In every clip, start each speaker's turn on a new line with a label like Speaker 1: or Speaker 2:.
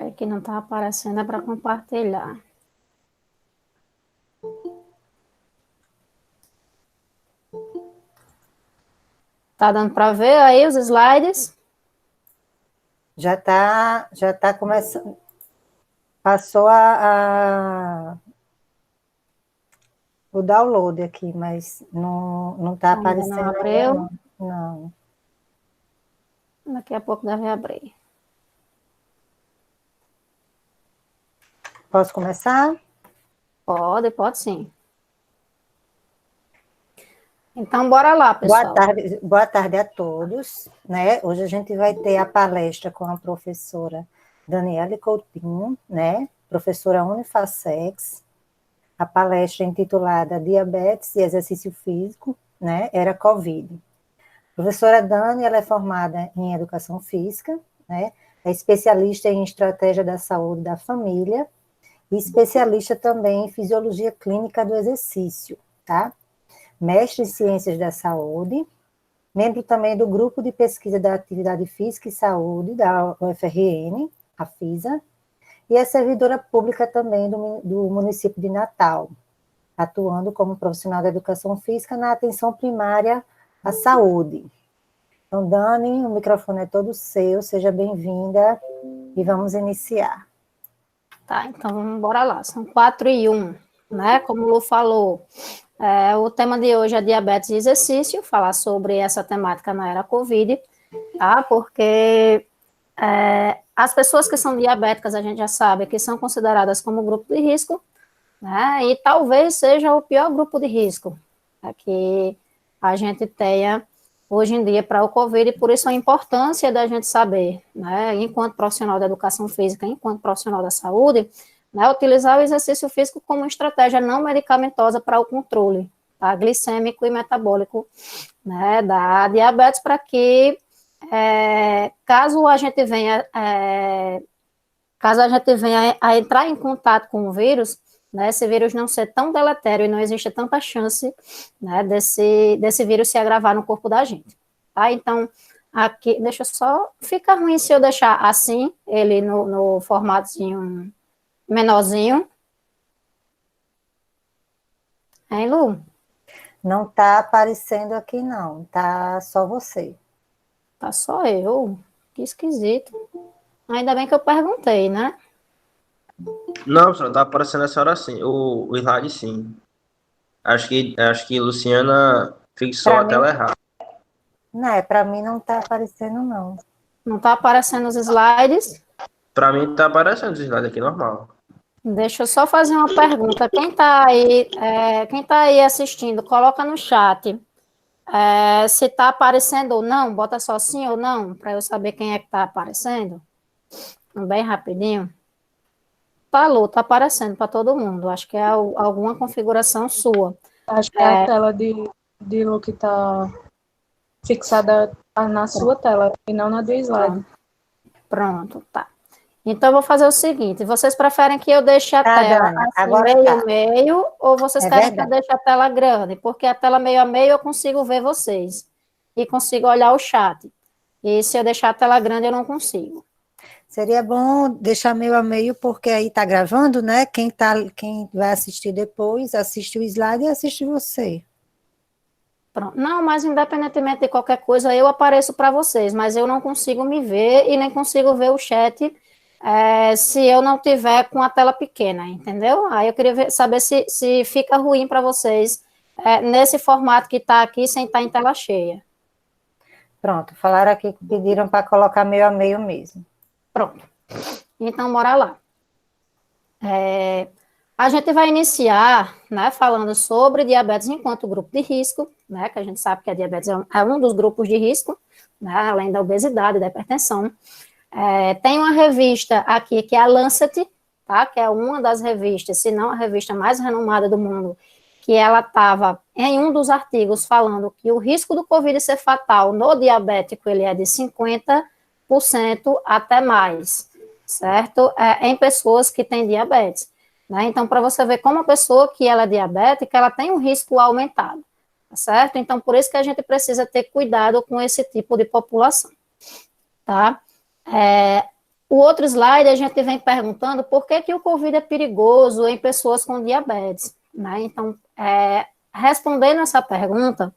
Speaker 1: Aqui não está aparecendo, é para compartilhar. Tá dando para ver aí os slides?
Speaker 2: Já tá começando. Passou o download aqui, mas não está
Speaker 1: Ainda não
Speaker 2: aparecendo ainda,
Speaker 1: abriu.
Speaker 2: não.
Speaker 1: Daqui a pouco deve abrir.
Speaker 2: Posso começar?
Speaker 1: Pode sim. Então, bora lá, pessoal.
Speaker 2: Boa tarde a todos, né? Hoje a gente vai ter a palestra com a professora Daniele Coutinho, né? Professora Unifacex. A palestra intitulada Diabetes e Exercício Físico, né? Era COVID. A professora Dani, ela é formada em Educação Física, né? É especialista em Estratégia da Saúde da Família e especialista também em Fisiologia Clínica do Exercício, tá? Mestre em Ciências da Saúde, membro também do Grupo de Pesquisa da Atividade Física e Saúde da UFRN, a FISA, e é servidora pública também do município de Natal, atuando como profissional da educação física na atenção primária à saúde. Então, Dani, o microfone é todo seu, seja bem-vinda e vamos iniciar.
Speaker 1: Tá, então bora lá. São 4 e 1, né? Como o Lu falou, o tema de hoje é diabetes e exercício, falar sobre essa temática na era COVID, tá? Porque as pessoas que são diabéticas, a gente já sabe que são consideradas como grupo de risco, né? E talvez seja o pior grupo de risco, né, que a gente tenha hoje em dia para o COVID, e por isso a importância da gente saber, né, enquanto profissional da educação física, enquanto profissional da saúde, né, utilizar o exercício físico como estratégia não medicamentosa para o controle, tá, glicêmico e metabólico, né, da diabetes, para que caso a gente venha a entrar em contato com o vírus, né, esse vírus não ser tão deletério e não existe tanta chance, né, desse vírus se agravar no corpo da gente. Tá? Então, aqui, deixa eu só, fica ruim se eu deixar assim, ele no formatozinho menorzinho. Hein, Lu?
Speaker 2: Não está aparecendo aqui, não, tá só você.
Speaker 1: Tá só eu. Que esquisito. Ainda bem que eu perguntei, né?
Speaker 3: Não, só tá aparecendo essa hora sim. O slide sim. Acho que Luciana fixou
Speaker 2: Para
Speaker 3: a
Speaker 2: mim,
Speaker 3: tela errada.
Speaker 2: para mim não está aparecendo, não.
Speaker 1: Não tá aparecendo os slides.
Speaker 3: Pra mim tá aparecendo o slide aqui normal.
Speaker 1: Deixa eu só fazer uma pergunta. Quem tá aí assistindo, coloca no chat. Se está aparecendo ou não, bota só sim ou não, para eu saber quem é que está aparecendo. Bem rapidinho. Falou, está aparecendo para todo mundo. Acho que é alguma configuração sua.
Speaker 4: Acho que é a tela de Lu que está fixada na sua tela e não na do slide.
Speaker 1: Pronto, tá. Então, eu vou fazer o seguinte: vocês preferem que eu deixe a tela
Speaker 2: Dani,
Speaker 1: assim,
Speaker 2: agora
Speaker 1: meio
Speaker 2: tá.
Speaker 1: a meio, ou vocês querem que eu deixe a tela grande? Porque a tela meio a meio eu consigo ver vocês e consigo olhar o chat. E se eu deixar a tela grande, eu não consigo.
Speaker 2: Seria bom deixar meio a meio, porque aí tá gravando, né? Quem vai assistir depois, assiste o slide e assiste você.
Speaker 1: Pronto. Não, mas independentemente de qualquer coisa, eu apareço para vocês, mas eu não consigo me ver e nem consigo ver o chat se eu não tiver com a tela pequena, entendeu? Aí eu queria saber se fica ruim para vocês nesse formato que está aqui, sem estar em tela cheia.
Speaker 2: Pronto, falaram aqui que pediram para colocar meio a meio mesmo.
Speaker 1: Pronto. Então, bora lá. A gente vai iniciar, né, falando sobre diabetes enquanto grupo de risco, né, que a gente sabe que a diabetes é um dos grupos de risco, né, além da obesidade, da hipertensão. Tem uma revista aqui que é a Lancet, tá, que é uma das revistas, se não a revista mais renomada do mundo, que ela estava em um dos artigos falando que o risco do Covid ser fatal no diabético ele é de 50% até mais, certo? Em pessoas que têm diabetes. Né? Então, para você ver como a pessoa que ela é diabética, ela tem um risco aumentado, tá certo? Então, por isso que a gente precisa ter cuidado com esse tipo de população, tá? O outro slide, a gente vem perguntando por que, que o Covid é perigoso em pessoas com diabetes, né? Então, respondendo essa pergunta,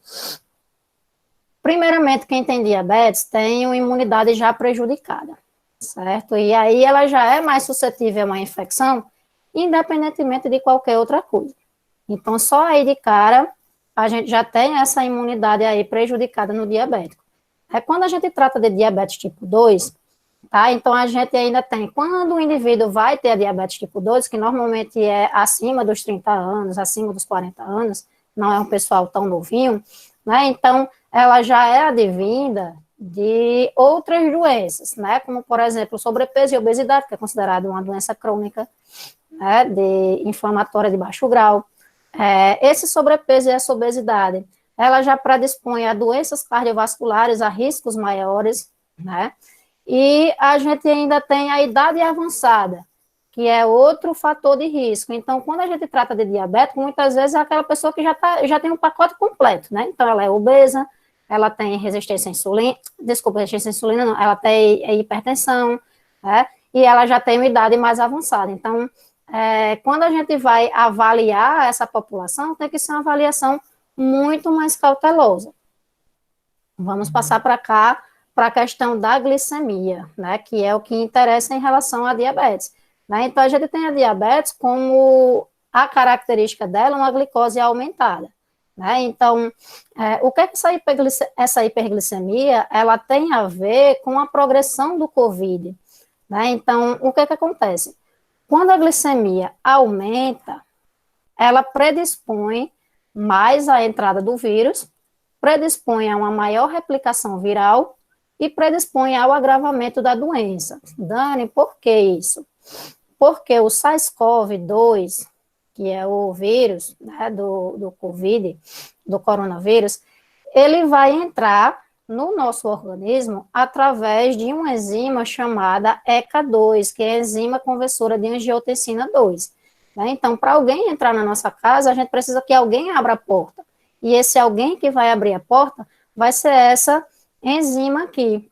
Speaker 1: primeiramente, quem tem diabetes tem uma imunidade já prejudicada, certo? E aí ela já é mais suscetível a uma infecção, independentemente de qualquer outra coisa. Então, só aí de cara, a gente já tem essa imunidade aí prejudicada no diabético. Quando a gente trata de diabetes tipo 2, tá? Então, a gente ainda tem, quando o indivíduo vai ter a diabetes tipo 2, que normalmente é acima dos 30 anos, acima dos 40 anos, não é um pessoal tão novinho, né? Então, ela já é advinda de outras doenças, né? Como, por exemplo, sobrepeso e obesidade, que é considerada uma doença crônica, né? Inflamatória de baixo grau. Esse sobrepeso e essa obesidade, ela já predispõe a doenças cardiovasculares, a riscos maiores, né? E a gente ainda tem a idade avançada, que é outro fator de risco. Então, quando a gente trata de diabetes, muitas vezes é aquela pessoa que já tem um pacote completo, né? Então, ela é obesa, ela tem resistência à insulina, resistência à insulina não, ela tem hipertensão, né? E ela já tem uma idade mais avançada. Então, quando a gente vai avaliar essa população, tem que ser uma avaliação muito mais cautelosa. Vamos passar para cá, para a questão da glicemia, né, que é o que interessa em relação à diabetes. Né? Então, a gente tem a diabetes como a característica dela uma glicose aumentada. Né? Então, o que é que essa hiperglicemia ela tem a ver com a progressão do COVID? Né? Então, o que é que acontece? Quando a glicemia aumenta, ela predispõe mais à entrada do vírus, predispõe a uma maior replicação viral e predispõe ao agravamento da doença. Dani, por que isso? Porque o SARS-CoV-2, que é o vírus, né, do COVID, do coronavírus, ele vai entrar no nosso organismo através de uma enzima chamada ECA2, que é a enzima conversora de angiotensina 2. Né? Então, para alguém entrar na nossa casa, a gente precisa que alguém abra a porta. E esse alguém que vai abrir a porta vai ser essa enzima aqui,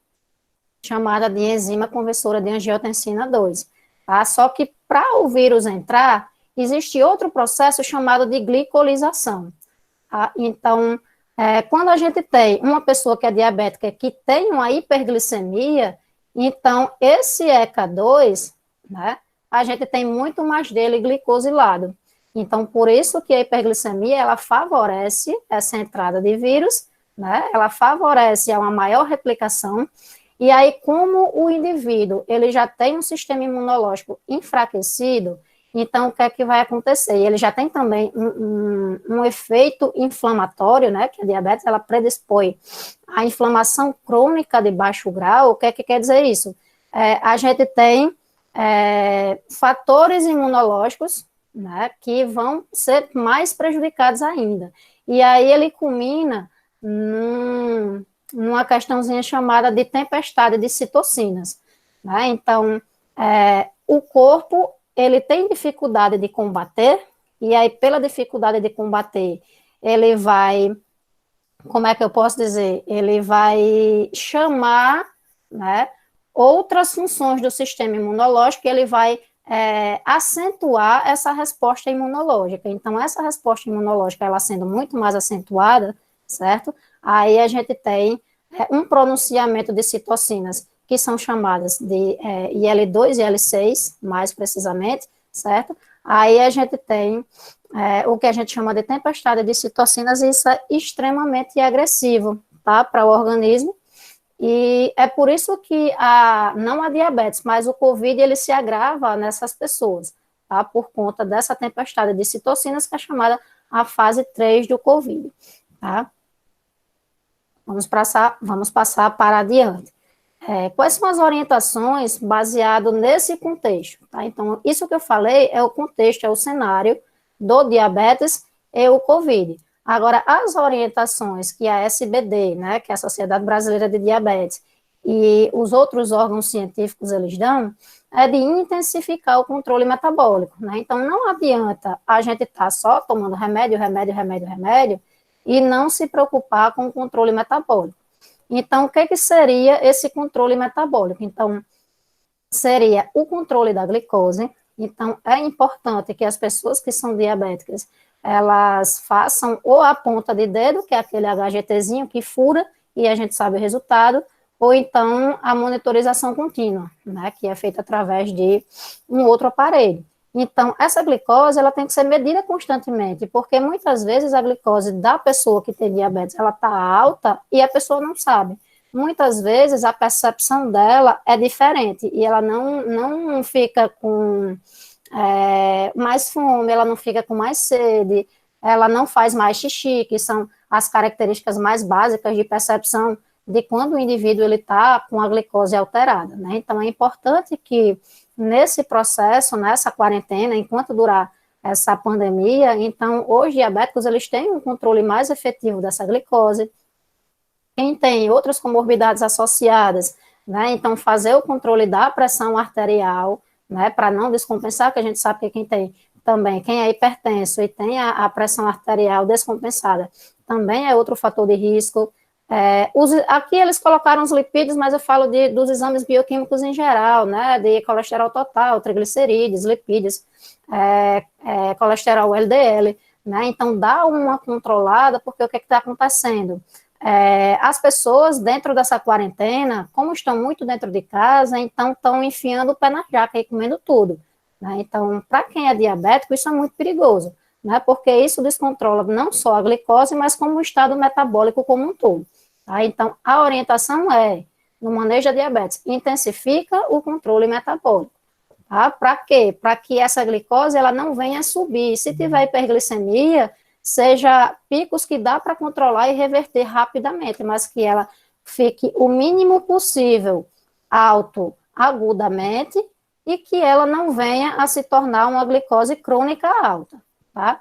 Speaker 1: chamada de enzima conversora de angiotensina 2. Tá? Só que para o vírus entrar, existe outro processo chamado de glicolização. Tá? Então, quando a gente tem uma pessoa que é diabética que tem uma hiperglicemia, então esse ECA2, né, a gente tem muito mais dele glicosilado. Então, por isso que a hiperglicemia, ela favorece essa entrada de vírus, né, ela favorece uma maior replicação, e aí, como o indivíduo, ele já tem um sistema imunológico enfraquecido, então, o que é que vai acontecer? Ele já tem também um efeito inflamatório, né, que a diabetes, ela predispõe à inflamação crônica de baixo grau. O que é que quer dizer isso? A gente tem fatores imunológicos, né, que vão ser mais prejudicados ainda. E aí ele culmina numa questãozinha chamada de tempestade de citocinas. Né? Então, o corpo ele tem dificuldade de combater, e aí, pela dificuldade de combater, ele vai, como é que eu posso dizer? Ele vai chamar, né, outras funções do sistema imunológico, e ele vai acentuar essa resposta imunológica. Então, essa resposta imunológica, ela sendo muito mais acentuada, certo? Aí a gente tem um pronunciamento de citocinas, que são chamadas de IL-2 e IL-6, mais precisamente, certo? Aí a gente tem o que a gente chama de tempestade de citocinas, e isso é extremamente agressivo, tá, para o organismo, e é por isso que não a diabetes, mas o COVID, ele se agrava nessas pessoas, tá, por conta dessa tempestade de citocinas, que é chamada a fase 3 do COVID, tá? Vamos passar para adiante. Quais são as orientações baseado nesse contexto? Tá? Então, isso que eu falei é o contexto, é o cenário do diabetes e o COVID. Agora, as orientações que a SBD, né, que é a Sociedade Brasileira de Diabetes, e os outros órgãos científicos eles dão, é de intensificar o controle metabólico. Né? Então, não adianta a gente estar só tomando remédio, e não se preocupar com o controle metabólico. Então, o que seria esse controle metabólico? Então, seria o controle da glicose. Então, é importante que as pessoas que são diabéticas, elas façam ou a ponta de dedo, que é aquele HGTzinho que fura, e a gente sabe o resultado, ou então a monitorização contínua, né, que é feita através de um outro aparelho. Então, essa glicose, ela tem que ser medida constantemente, porque muitas vezes a glicose da pessoa que tem diabetes, ela está alta e a pessoa não sabe. Muitas vezes a percepção dela é diferente e ela não fica com mais fome, ela não fica com mais sede, ela não faz mais xixi, que são as características mais básicas de percepção de quando o indivíduo está com a glicose alterada, né? Então, é importante que nesse processo, nessa quarentena, enquanto durar essa pandemia, então, os diabéticos, eles têm um controle mais efetivo dessa glicose. Quem tem outras comorbidades associadas, né, então, fazer o controle da pressão arterial, né, para não descompensar, que a gente sabe que quem tem também, quem é hipertenso e tem a pressão arterial descompensada, também é outro fator de risco. Aqui eles colocaram os lipídios, mas eu falo dos exames bioquímicos em geral, né, de colesterol total, triglicerídeos, lipídios, colesterol LDL, né, então dá uma controlada, porque o que está acontecendo? As pessoas dentro dessa quarentena, como estão muito dentro de casa, então estão enfiando o pé na jaca e comendo tudo, né, então para quem é diabético isso é muito perigoso, né, porque isso descontrola não só a glicose, mas como o estado metabólico como um todo. Tá? Então, a orientação no manejo da diabetes, intensifica o controle metabólico. Tá? Para quê? Para que essa glicose ela não venha subir. Se tiver hiperglicemia, seja picos que dá para controlar e reverter rapidamente, mas que ela fique o mínimo possível alto agudamente e que ela não venha a se tornar uma glicose crônica alta. Tá?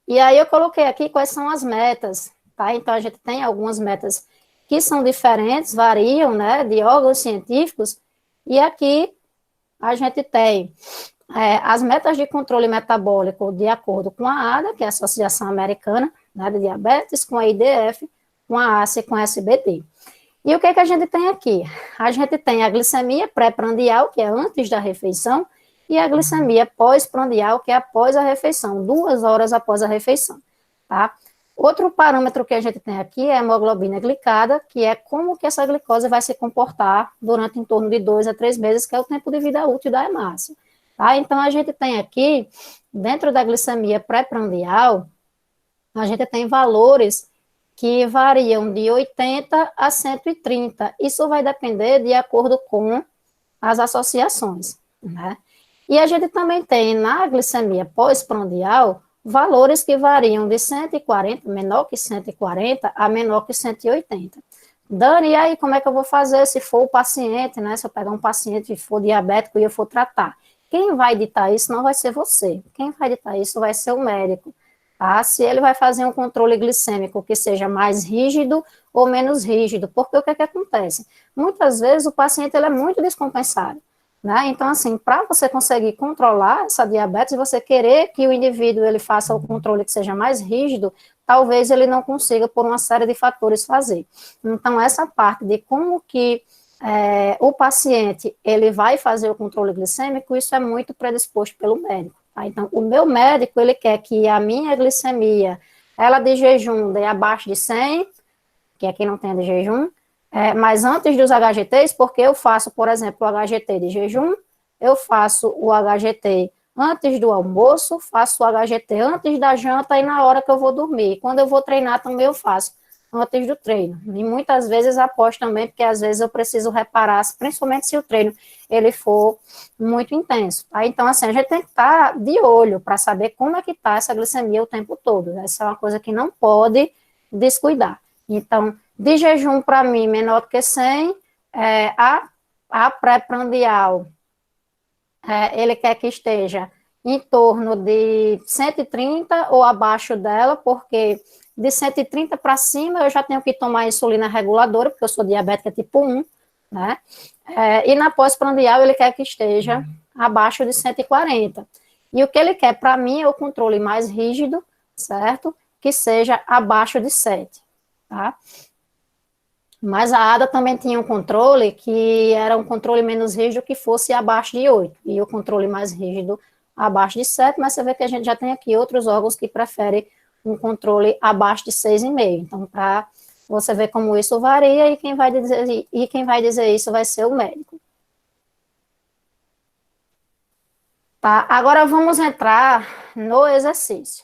Speaker 1: E aí eu coloquei aqui quais são as metas. Tá? Então, a gente tem algumas metas que são diferentes, variam, né, de órgãos científicos, e aqui a gente tem as metas de controle metabólico de acordo com a ADA, que é a Associação Americana, né, de Diabetes, com a IDF, com a ACE e com a SBT. E o que a gente tem aqui? A gente tem a glicemia pré-prandial, que é antes da refeição, e a glicemia pós-prandial, que é após a refeição, 2 horas após a refeição, tá? Outro parâmetro que a gente tem aqui é a hemoglobina glicada, que é como que essa glicose vai se comportar durante em torno de 2 a 3 meses, que é o tempo de vida útil da hemácia. Tá? Então, a gente tem aqui, dentro da glicemia pré-prandial, a gente tem valores que variam de 80 a 130. Isso vai depender de acordo com as associações, né? E a gente também tem na glicemia pós-prandial valores que variam de 140, menor que 140, a menor que 180. Dani, e aí como é que eu vou fazer se for o paciente, né? Se eu pegar um paciente e for diabético e eu for tratar? Quem vai ditar isso não vai ser você. Quem vai ditar isso vai ser o médico. Tá? Se ele vai fazer um controle glicêmico que seja mais rígido ou menos rígido, porque o que acontece? Muitas vezes o paciente ele é muito descompensado. Né? Então, assim, para você conseguir controlar essa diabetes, você querer que o indivíduo ele faça o controle que seja mais rígido, talvez ele não consiga, por uma série de fatores, fazer. Então, essa parte de como que o paciente ele vai fazer o controle glicêmico, isso é muito predisposto pelo médico. Tá? Então, o meu médico, ele quer que a minha glicemia, ela de jejum, dê abaixo de 100, que é quem não tem de jejum, mas antes dos HGTs, porque eu faço, por exemplo, o HGT de jejum, eu faço o HGT antes do almoço, faço o HGT antes da janta e na hora que eu vou dormir. Quando eu vou treinar também eu faço antes do treino. E muitas vezes após também, porque às vezes eu preciso reparar, principalmente se o treino ele for muito intenso. Tá? Então, assim, a gente tem que estar de olho para saber como é que está essa glicemia o tempo todo. Essa é uma coisa que não pode descuidar. Então, de jejum, para mim, menor do que 100, a pré-prandial, ele quer que esteja em torno de 130 ou abaixo dela, porque de 130 para cima eu já tenho que tomar insulina reguladora, porque eu sou diabética tipo 1, né? E na pós-prandial ele quer que esteja abaixo de 140. E o que ele quer para mim é o controle mais rígido, certo? Que seja abaixo de 7, tá? Mas a ADA também tinha um controle que era um controle menos rígido que fosse abaixo de 8, e o controle mais rígido abaixo de 7, mas você vê que a gente já tem aqui outros órgãos que preferem um controle abaixo de 6,5. Então, para você ver como isso varia, e quem vai dizer isso vai ser o médico. Tá? Agora vamos entrar no exercício.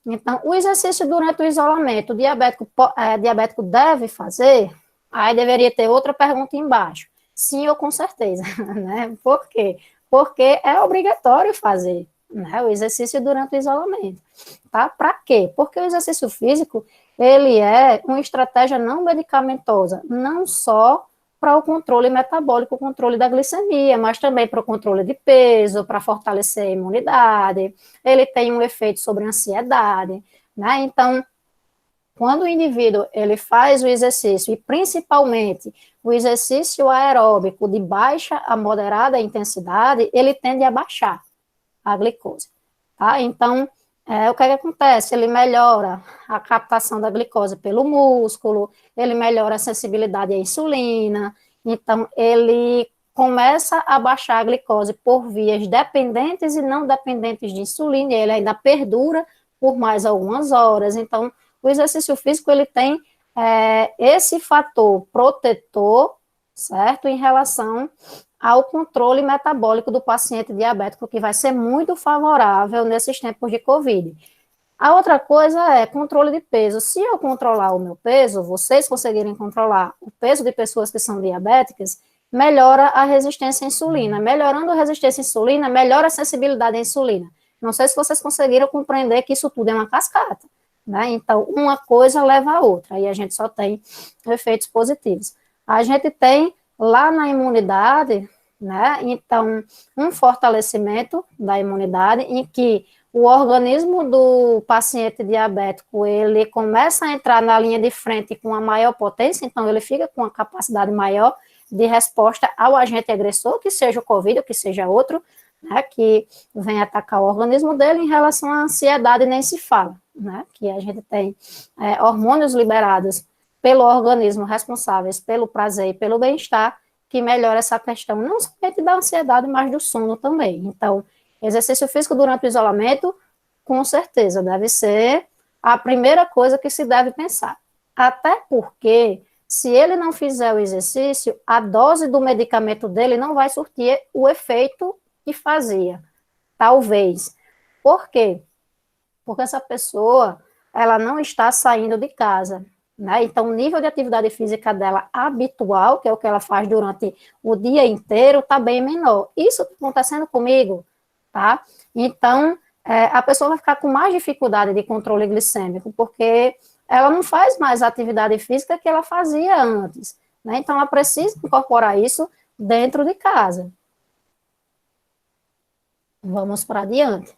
Speaker 1: Então, o exercício durante o isolamento, o diabético deve fazer? Aí deveria ter outra pergunta embaixo. Sim ou com certeza, né? Por quê? Porque é obrigatório fazer, né, o exercício durante o isolamento, tá? Para quê? Porque o exercício físico, ele é uma estratégia não medicamentosa, não só para o controle metabólico, o controle da glicemia, mas também para o controle de peso, para fortalecer a imunidade, ele tem um efeito sobre a ansiedade, né? Então, quando o indivíduo ele faz o exercício, e principalmente o exercício aeróbico de baixa a moderada intensidade, ele tende a baixar a glicose, tá? Então, o que acontece? Ele melhora a captação da glicose pelo músculo, ele melhora a sensibilidade à insulina, então ele começa a baixar a glicose por vias dependentes e não dependentes de insulina, e ele ainda perdura por mais algumas horas. Então, o exercício físico, ele tem esse fator protetor, certo? Em relação ao controle metabólico do paciente diabético, que vai ser muito favorável nesses tempos de Covid. A outra coisa é controle de peso. Se eu controlar o meu peso, vocês conseguirem controlar o peso de pessoas que são diabéticas, melhora a resistência à insulina. Melhorando a resistência à insulina, melhora a sensibilidade à insulina. Não sei se vocês conseguiram compreender que isso tudo é uma cascata, né? Então, uma coisa leva a outra, e a gente só tem efeitos positivos. A gente tem lá na imunidade, né? Então, um fortalecimento da imunidade em que o organismo do paciente diabético, ele começa a entrar na linha de frente com a maior potência, então ele fica com uma capacidade maior de resposta ao agente agressor, que seja o Covid ou que seja outro, né, que vem atacar o organismo dele. Em relação à ansiedade, nem se fala, né, que a gente tem hormônios liberados pelo organismo responsáveis pelo prazer e pelo bem-estar, que melhora essa questão, não somente da ansiedade, mas do sono também. Então, exercício físico durante o isolamento, com certeza, deve ser a primeira coisa que se deve pensar. Até porque, se ele não fizer o exercício, a dose do medicamento dele não vai surtir o efeito que fazia, talvez. Por quê? Porque essa pessoa, ela não está saindo de casa, né? Então, o nível de atividade física dela habitual, que é o que ela faz durante o dia inteiro, está bem menor. Isso está acontecendo comigo, tá? Então, a pessoa vai ficar com mais dificuldade de controle glicêmico, porque ela não faz mais a atividade física que ela fazia antes, né? Então, ela precisa incorporar isso dentro de casa. Vamos para adiante,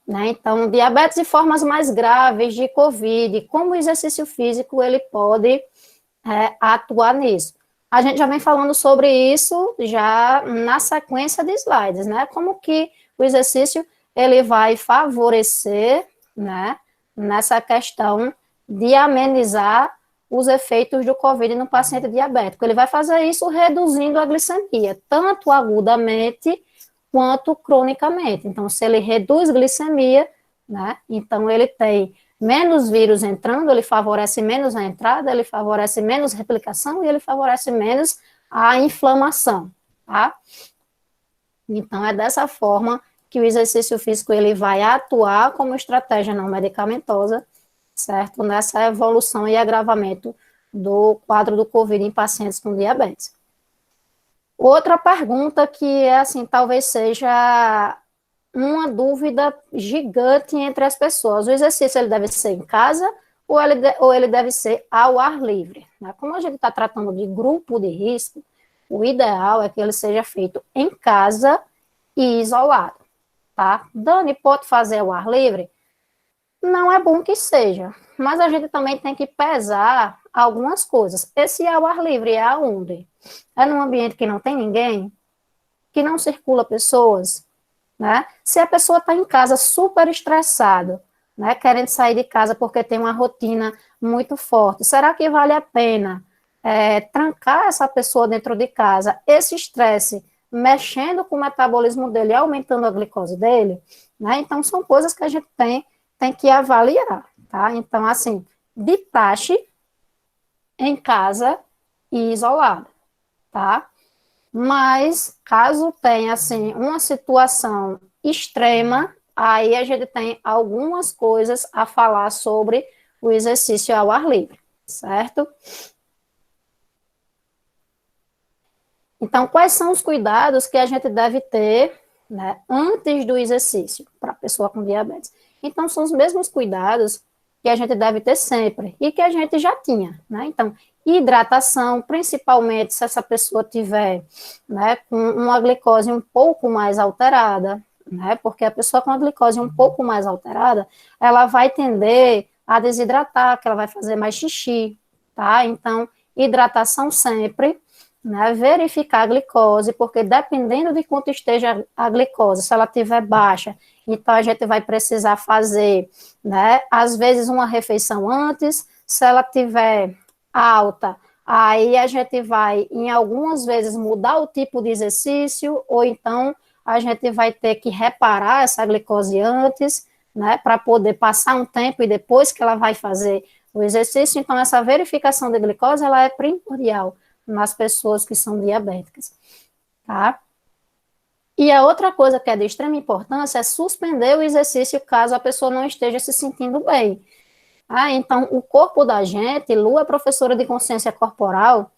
Speaker 1: né? Então, diabetes e formas mais graves de COVID, como o exercício físico ele pode atuar nisso. A gente já vem falando sobre isso já na sequência de slides, né? Como que o exercício ele vai favorecer, né, nessa questão de amenizar os efeitos do COVID no paciente diabético. Ele vai fazer isso reduzindo a glicemia, tanto agudamente quanto cronicamente. Então, se ele reduz glicemia, né, então ele tem menos vírus entrando, ele favorece menos a entrada, ele favorece menos replicação e ele favorece menos a inflamação, tá? Então, é dessa forma que o exercício físico ele vai atuar como estratégia não medicamentosa, certo? Nessa evolução e agravamento do quadro do COVID em pacientes com diabetes. Outra pergunta que é assim, talvez seja uma dúvida gigante entre as pessoas. O exercício ele deve ser em casa ou ele deve ser ao ar livre, né? Como a gente está tratando de grupo de risco, o ideal é que ele seja feito em casa e isolado, tá? Dani, pode fazer ao ar livre? Não é bom que seja, mas a gente também tem que pesar algumas coisas. Esse ao ar livre é aonde? É num ambiente que não tem ninguém? Que não circula pessoas? Né? Se a pessoa está em casa super estressada, né, querendo sair de casa porque tem uma rotina muito forte. Será que vale a pena trancar essa pessoa dentro de casa, esse estresse, mexendo com o metabolismo dele, aumentando a glicose dele, né? Então, são coisas que a gente tem que avaliar, tá? Então, assim, de praxe, em casa e isolado, tá? Mas, caso tenha, assim, uma situação extrema, aí a gente tem algumas coisas a falar sobre o exercício ao ar livre, certo? Então, quais são os cuidados que a gente deve ter, né, antes do exercício para a pessoa com diabetes? Então, são os mesmos cuidados que a gente deve ter sempre e que a gente já tinha, né? Então, hidratação, principalmente se essa pessoa tiver, né, com uma glicose um pouco mais alterada, né? Porque a pessoa com a glicose um pouco mais alterada, ela vai tender a desidratar, que ela vai fazer mais xixi, tá? Então, hidratação sempre, né, verificar a glicose, porque dependendo de quanto esteja a glicose, se ela estiver baixa, então a gente vai precisar fazer, né, às vezes uma refeição antes, se ela estiver alta, aí a gente vai, em algumas vezes, mudar o tipo de exercício, ou então a gente vai ter que reparar essa glicose antes, né, para poder passar um tempo e depois que ela vai fazer o exercício. Então, essa verificação de glicose, ela é primordial nas pessoas que são diabéticas, tá? E a outra coisa que é de extrema importância é suspender o exercício caso a pessoa não esteja se sentindo bem. Então, o corpo da gente, Lu é professora de consciência corporal,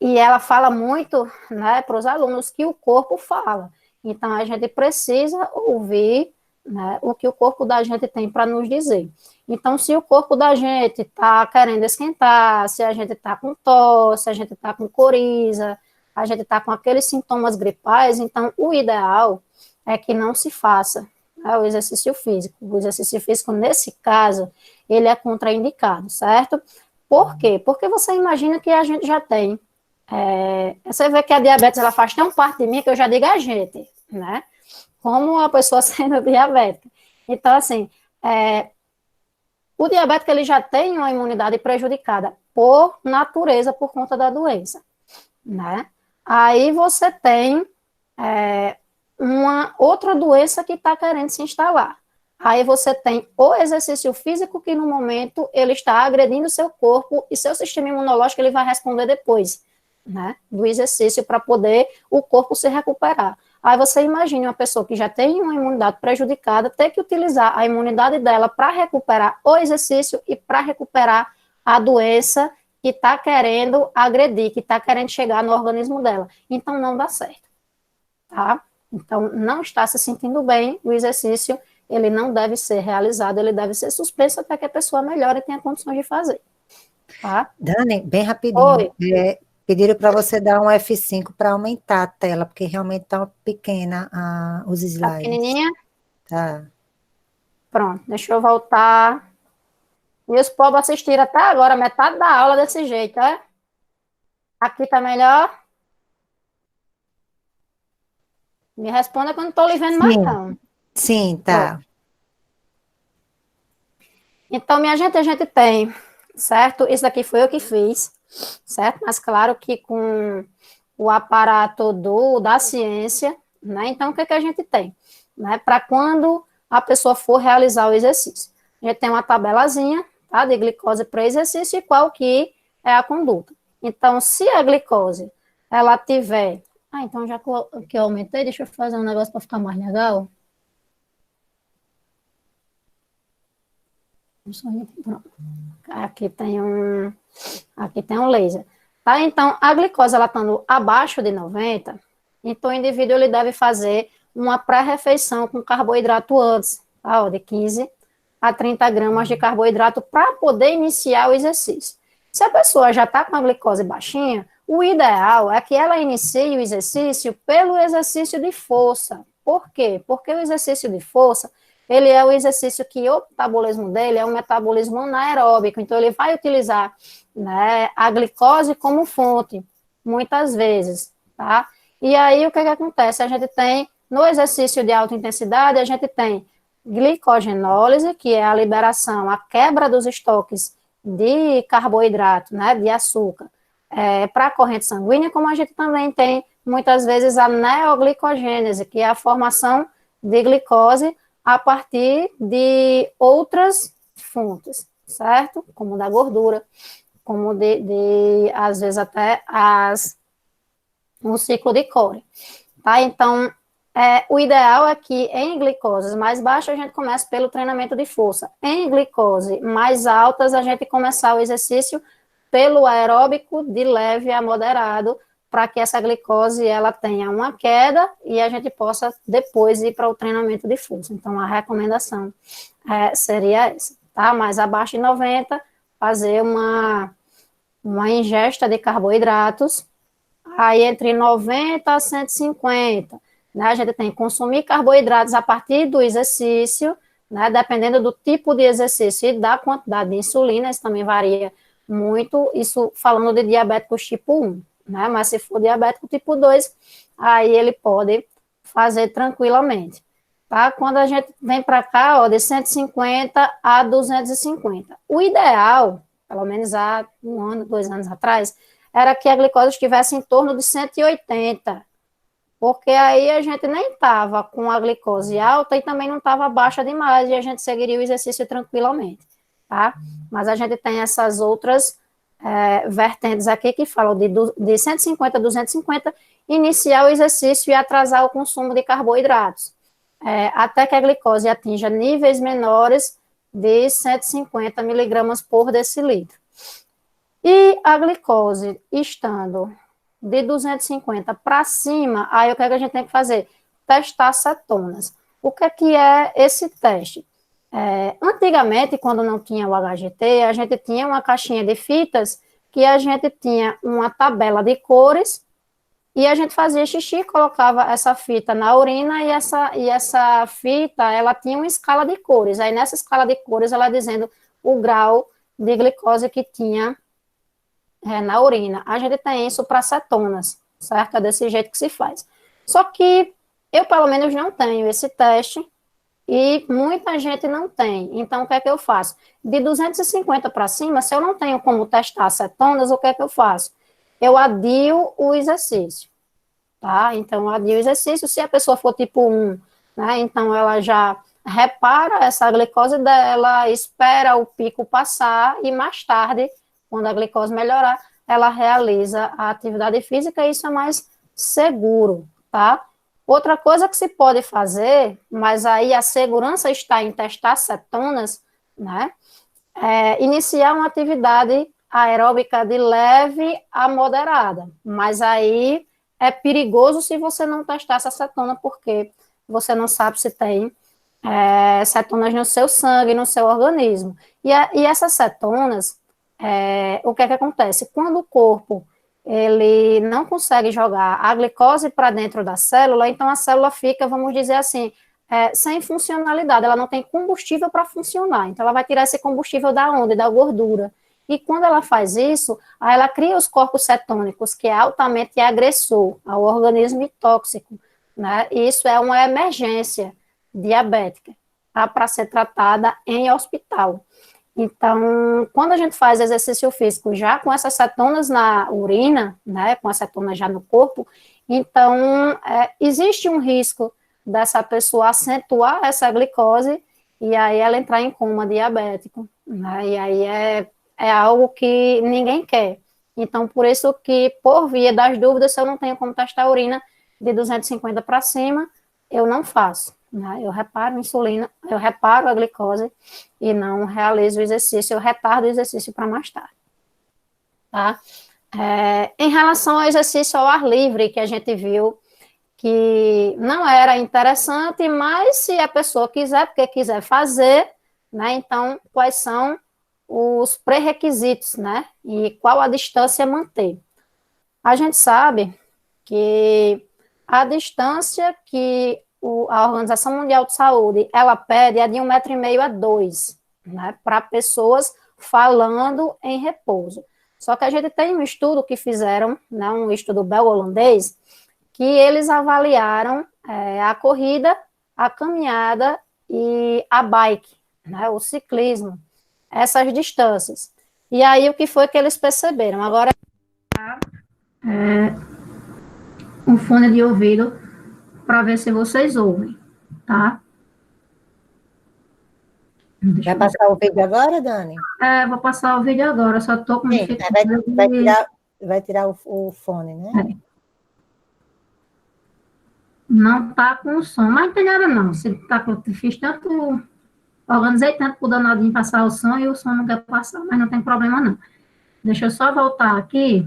Speaker 1: e ela fala muito, né, para os alunos que o corpo fala. Então, a gente precisa ouvir, né, o que o corpo da gente tem para nos dizer. Então, se o corpo da gente está querendo esquentar, se a gente está com tosse, se a gente está com coriza, a gente está com aqueles sintomas gripais, então o ideal é que não se faça, né, o exercício físico. O exercício físico, nesse caso, ele é contraindicado, certo? Por quê? Porque você imagina que a gente já tem. Você vê que a diabetes, ela faz tão parte de mim que eu já digo a gente, né? Como a pessoa sendo diabética. Então, assim, o diabético, ele já tem uma imunidade prejudicada por natureza, por conta da doença, né? Aí você tem uma outra doença que está querendo se instalar. Aí você tem o exercício físico que, no momento, ele está agredindo o seu corpo e seu sistema imunológico, ele vai responder depois, né, do exercício para poder o corpo se recuperar. Aí você imagina uma pessoa que já tem uma imunidade prejudicada ter que utilizar a imunidade dela para recuperar o exercício e para recuperar a doença que está querendo agredir, que está querendo chegar no organismo dela. Então, não dá certo, tá? Então, não está se sentindo bem, o exercício, ele não deve ser realizado, ele deve ser suspenso até que a pessoa melhore e tenha condições de fazer, tá?
Speaker 2: Dani, bem rapidinho.
Speaker 1: Oi.
Speaker 2: Pediram para você dar um F5 para aumentar a tela, porque realmente está pequena os slides.
Speaker 1: Tá pequenininha?
Speaker 2: Tá.
Speaker 1: Pronto, deixa eu voltar. E os pobres assistiram até agora, metade da aula desse jeito, é? Aqui tá melhor? Me responda que eu não estou lhe vendo mais, não.
Speaker 2: Sim, tá.
Speaker 1: Então, minha gente, a gente tem, certo? Isso daqui foi eu que fiz, certo? Mas claro que com o aparato da ciência, né? Então, o que a gente tem? Né? Para quando a pessoa for realizar o exercício. A gente tem uma tabelazinha, tá? De glicose para exercício e qual que é a conduta. Então, se a glicose, ela tiver... então já que eu aumentei, deixa eu fazer um negócio para ficar mais legal. Aqui tem um laser. Tá? Então, a glicose, ela estando abaixo de 90, então o indivíduo ele deve fazer uma pré-refeição com carboidrato antes, tá? De 15 a 30 gramas de carboidrato para poder iniciar o exercício. Se a pessoa já está com a glicose baixinha, o ideal é que ela inicie o exercício pelo exercício de força. Por quê? Porque o exercício de força, ele é o exercício que o metabolismo dele é um metabolismo anaeróbico, então ele vai utilizar, né, a glicose como fonte, muitas vezes, tá? E aí, o que acontece? A gente tem, no exercício de alta intensidade, a gente tem glicogenólise, que é a liberação, a quebra dos estoques de carboidrato, né, de açúcar, para a corrente sanguínea, como a gente também tem, muitas vezes, a neoglicogênese, que é a formação de glicose a partir de outras fontes, certo? Como da gordura, como às vezes, até um ciclo de Cori, tá? Então, o ideal é que em glicoses mais baixas a gente comece pelo treinamento de força. Em glicose mais altas, a gente começar o exercício pelo aeróbico de leve a moderado, para que essa glicose ela tenha uma queda e a gente possa depois ir para o treinamento de força. Então, a recomendação seria essa, tá? Mas abaixo de 90, fazer uma ingesta de carboidratos, aí entre 90 a 150, né? A gente tem que consumir carboidratos a partir do exercício, né? Dependendo do tipo de exercício e da quantidade de insulina, isso também varia muito, isso falando de diabéticos tipo 1, né? Mas se for diabético tipo 2, aí ele pode fazer tranquilamente, tá? Quando a gente vem para cá, ó, de 150 a 250. O ideal, pelo menos há 1 ano, 2 anos atrás, era que a glicose estivesse em torno de 180, porque aí a gente nem estava com a glicose alta e também não estava baixa demais, e a gente seguiria o exercício tranquilamente, tá? Mas a gente tem essas outras vertentes aqui que falam de 150 a 250, iniciar o exercício e atrasar o consumo de carboidratos, até que a glicose atinja níveis menores de 150 miligramas por decilitro. E a glicose estando de 250 para cima, aí o que é que a gente tem que fazer? Testar cetonas. O que é esse teste? Antigamente, quando não tinha o HGT, a gente tinha uma caixinha de fitas que a gente tinha uma tabela de cores e a gente fazia xixi, colocava essa fita na urina e essa fita, ela tinha uma escala de cores. Aí nessa escala de cores, ela dizendo o grau de glicose que tinha na urina. A gente tem isso para cetonas, certo? É desse jeito que se faz. Só que eu, pelo menos, não tenho esse teste e muita gente não tem. Então, o que é que eu faço? De 250 para cima, se eu não tenho como testar cetonas, o que é que eu faço? Eu adio o exercício, tá? Então, eu adio o exercício. Se a pessoa for tipo 1, né? Então, ela já repara essa glicose dela, espera o pico passar e mais tarde, quando a glicose melhorar, ela realiza a atividade física e isso é mais seguro, tá? Outra coisa que se pode fazer, mas aí a segurança está em testar cetonas, né? Iniciar uma atividade aeróbica de leve a moderada, mas aí é perigoso se você não testar essa cetona, porque você não sabe se tem cetonas no seu sangue, no seu organismo. E essas cetonas, o que é que acontece? Quando o corpo ele não consegue jogar a glicose para dentro da célula, então a célula fica, vamos dizer assim, sem funcionalidade, ela não tem combustível para funcionar, então ela vai tirar esse combustível da onde? Da gordura. E quando ela faz isso, aí ela cria os corpos cetônicos, que é altamente agressor ao organismo e tóxico, né? E isso é uma emergência diabética, tá? Para ser tratada em hospital. Então, quando a gente faz exercício físico já com essas cetonas na urina, né, com as cetonas já no corpo, então existe um risco dessa pessoa acentuar essa glicose e aí ela entrar em coma diabético, né, e aí é algo que ninguém quer. Então, por isso que, por via das dúvidas, se eu não tenho como testar a urina de 250 para cima, eu não faço. Eu reparo a insulina, eu reparo a glicose e não realizo o exercício, eu retardo o exercício para mais tarde, tá? Em relação ao exercício ao ar livre, que a gente viu que não era interessante, mas se a pessoa quiser, porque quiser fazer, né, então quais são os pré-requisitos, né, e qual a distância manter? A gente sabe que a distância que a Organização Mundial de Saúde, ela pede de 1,5 metro a 2, né, para pessoas falando em repouso. Só que a gente tem um estudo que fizeram, né, um estudo belgo-holandês, que eles avaliaram a corrida, a caminhada e a bike, né, o ciclismo, essas distâncias. E aí, o que foi que eles perceberam? Agora, um fone de ouvido para ver se vocês ouvem, tá?
Speaker 2: Vai passar o vídeo agora, Dani?
Speaker 1: Vou passar o vídeo agora, só estou com
Speaker 2: Sim,
Speaker 1: dificuldade.
Speaker 2: vai tirar o fone, né?
Speaker 1: Não tá com som, mas não tem nada não. Se tá com, fiz tanto, organizei tanto pro danadinho passar o som e o som não quer passar, mas não tem problema não. Deixa eu só voltar aqui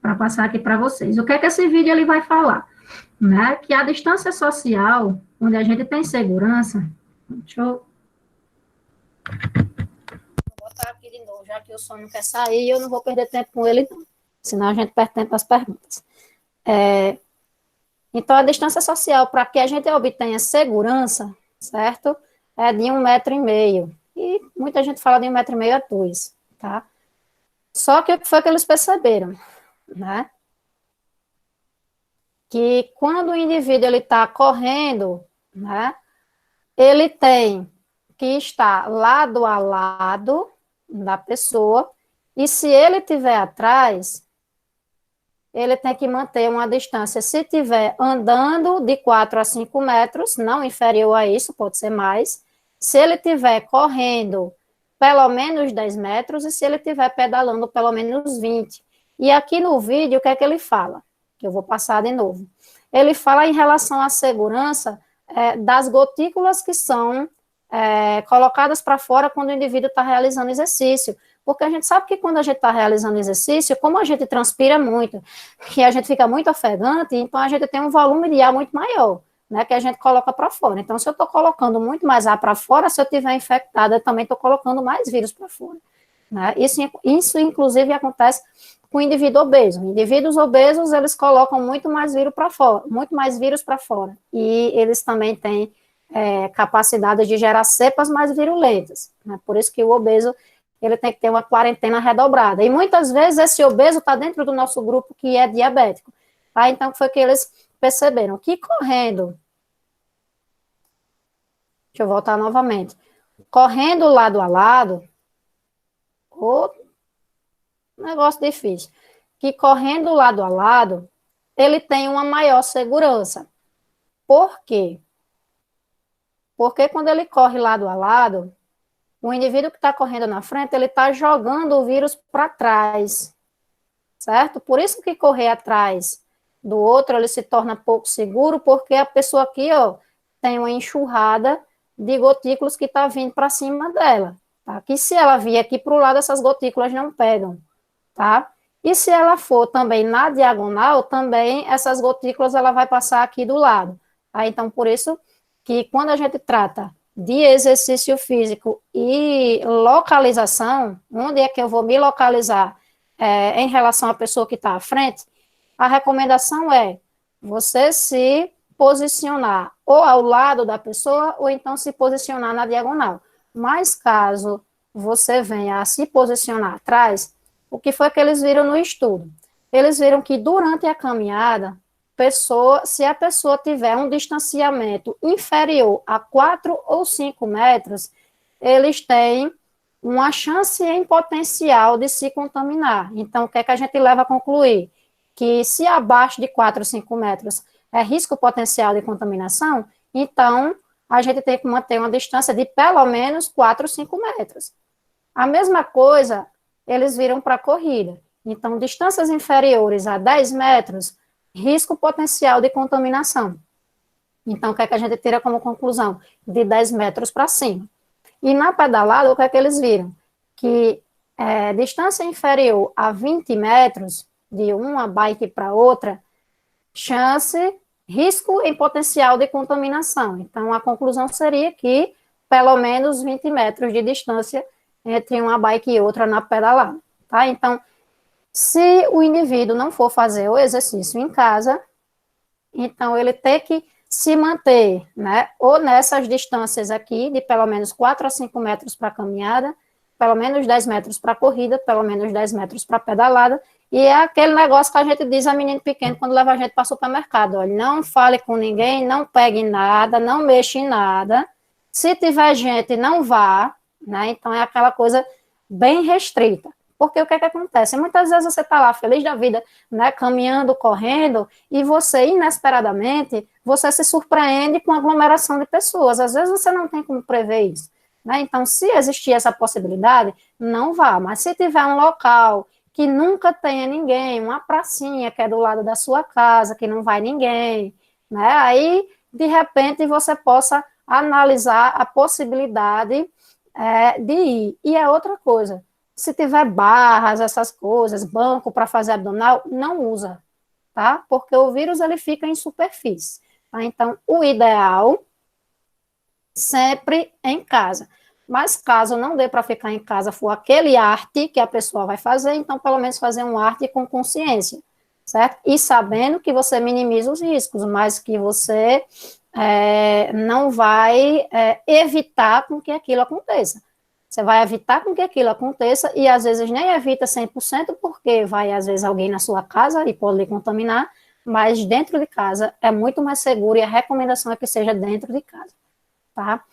Speaker 1: para passar aqui para vocês. O que é que esse vídeo ele vai falar? Né? Que a distância social, onde a gente tem segurança, deixa eu botar aqui de novo, já que o som não quer sair, eu não vou perder tempo com ele não, senão a gente perde tempo nas perguntas. Então, a distância social, para que a gente obtenha segurança, certo? É de 1,5 m. E muita gente fala de 1,5 m a 2, tá? Só que o que foi que eles perceberam, né? Que quando o indivíduo ele está correndo, né? Ele tem que estar lado a lado da pessoa, e se ele estiver atrás, ele tem que manter uma distância, se estiver andando, de 4 a 5 metros, não inferior a isso, pode ser mais. Se ele estiver correndo, pelo menos 10 metros, e se ele estiver pedalando, pelo menos 20. E aqui no vídeo, o que é que ele fala? Que eu vou passar de novo. Ele fala em relação à segurança das gotículas que são colocadas para fora quando o indivíduo está realizando exercício. Porque a gente sabe que quando a gente está realizando exercício, como a gente transpira muito, que a gente fica muito ofegante, então a gente tem um volume de ar muito maior, né, que a gente coloca para fora. Então, se eu estou colocando muito mais ar para fora, se eu estiver infectada, eu também estou colocando mais vírus para fora. Né? Isso, inclusive, acontece com o indivíduo obeso. Indivíduos obesos, eles colocam muito mais vírus para fora. E eles também têm capacidade de gerar cepas mais virulentas. Né? Por isso que o obeso ele tem que ter uma quarentena redobrada. E muitas vezes esse obeso está dentro do nosso grupo que é diabético. Tá? Então, foi que eles perceberam que correndo, deixa eu voltar novamente, correndo lado a lado, negócio difícil, que correndo lado a lado, ele tem uma maior segurança. Por quê? Porque quando ele corre lado a lado, o indivíduo que está correndo na frente, ele está jogando o vírus para trás, certo? Por isso que correr atrás do outro, ele se torna pouco seguro, porque a pessoa aqui, ó, tem uma enxurrada de gotículas que está vindo para cima dela, tá? Que se ela vir aqui para o lado, essas gotículas não pegam, tá? E se ela for também na diagonal, também essas gotículas, ela vai passar aqui do lado, tá? Então, por isso que quando a gente trata de exercício físico e localização, onde é que eu vou me localizar em relação à pessoa que está à frente, a recomendação é você se posicionar ou ao lado da pessoa, ou então se posicionar na diagonal. Mas caso você venha a se posicionar atrás, o que foi que eles viram no estudo? Eles viram que durante a caminhada, se a pessoa tiver um distanciamento inferior a 4 ou 5 metros, eles têm uma chance em potencial de se contaminar. Então, o que é que a gente leva a concluir? Que se abaixo de 4 ou 5 metros é risco potencial de contaminação, então a gente tem que manter uma distância de pelo menos 4 ou 5 metros. A mesma coisa eles viram para a corrida. Então, distâncias inferiores a 10 metros, risco potencial de contaminação. Então, o que é que a gente tira como conclusão? De 10 metros para cima. E na pedalada, o que é que eles viram? Que distância inferior a 20 metros, de uma bike para outra, risco em potencial de contaminação. Então, a conclusão seria que pelo menos 20 metros de distância entre uma bike e outra na pedalada. Tá? Então, se o indivíduo não for fazer o exercício em casa, então ele tem que se manter, né, ou nessas distâncias aqui, de pelo menos 4 a 5 metros para caminhada, pelo menos 10 metros para corrida, pelo menos 10 metros para pedalada, E é aquele negócio que a gente diz a menino pequeno quando leva a gente para o supermercado, olha, não fale com ninguém, não pegue nada, não mexa em nada, se tiver gente, não vá, né? Então é aquela coisa bem restrita. Porque o que é que acontece? Muitas vezes você está lá feliz da vida, né, caminhando, correndo, e você, inesperadamente, você se surpreende com a aglomeração de pessoas. Às vezes você não tem como prever isso, né? Então, se existir essa possibilidade, não vá. Mas se tiver um local que nunca tenha ninguém, uma pracinha que é do lado da sua casa, que não vai ninguém, né? Aí, de repente, você possa analisar a possibilidade de ir. E é outra coisa, se tiver barras, essas coisas, banco para fazer abdominal, não usa, tá? Porque o vírus, ele fica em superfície, tá? Então, o ideal, sempre em casa. Mas caso não dê para ficar em casa, for aquele arte que a pessoa vai fazer, então pelo menos fazer um arte com consciência, certo? E sabendo que você minimiza os riscos, mas que você não vai evitar com que aquilo aconteça. Você vai evitar com que aquilo aconteça e às vezes nem evita 100%, porque vai às vezes alguém na sua casa e pode lhe contaminar, mas dentro de casa é muito mais seguro e a recomendação é que seja dentro de casa, tá?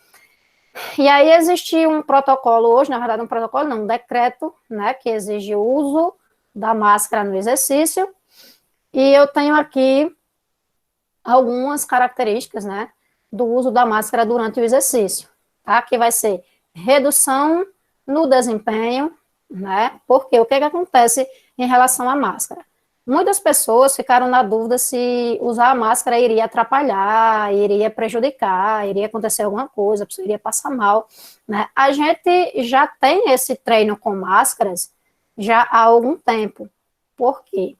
Speaker 1: E aí existe um protocolo hoje, na verdade um protocolo não, um decreto, né, que exige o uso da máscara no exercício, e eu tenho aqui algumas características, né, do uso da máscara durante o exercício, tá, que vai ser redução no desempenho, né, porque o que acontece em relação à máscara? Muitas pessoas ficaram na dúvida se usar a máscara iria atrapalhar, iria prejudicar, iria acontecer alguma coisa, a pessoa iria passar mal, né? A gente já tem esse treino com máscaras já há algum tempo. Por quê?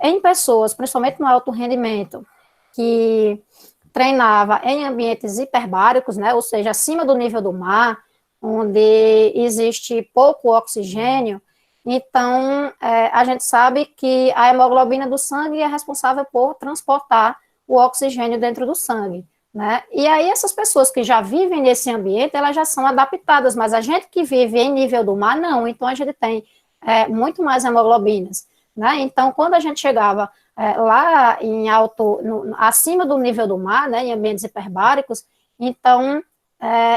Speaker 1: Em pessoas, principalmente no alto rendimento, que treinava em ambientes hiperbáricos, né? Ou seja, acima do nível do mar, onde existe pouco oxigênio, então, a gente sabe que a hemoglobina do sangue é responsável por transportar o oxigênio dentro do sangue, né? E aí, essas pessoas que já vivem nesse ambiente, elas já são adaptadas, mas a gente que vive em nível do mar, não. Então, a gente tem muito mais hemoglobinas, né? Então, quando a gente chegava lá em acima do nível do mar, né, em ambientes hiperbáricos, então,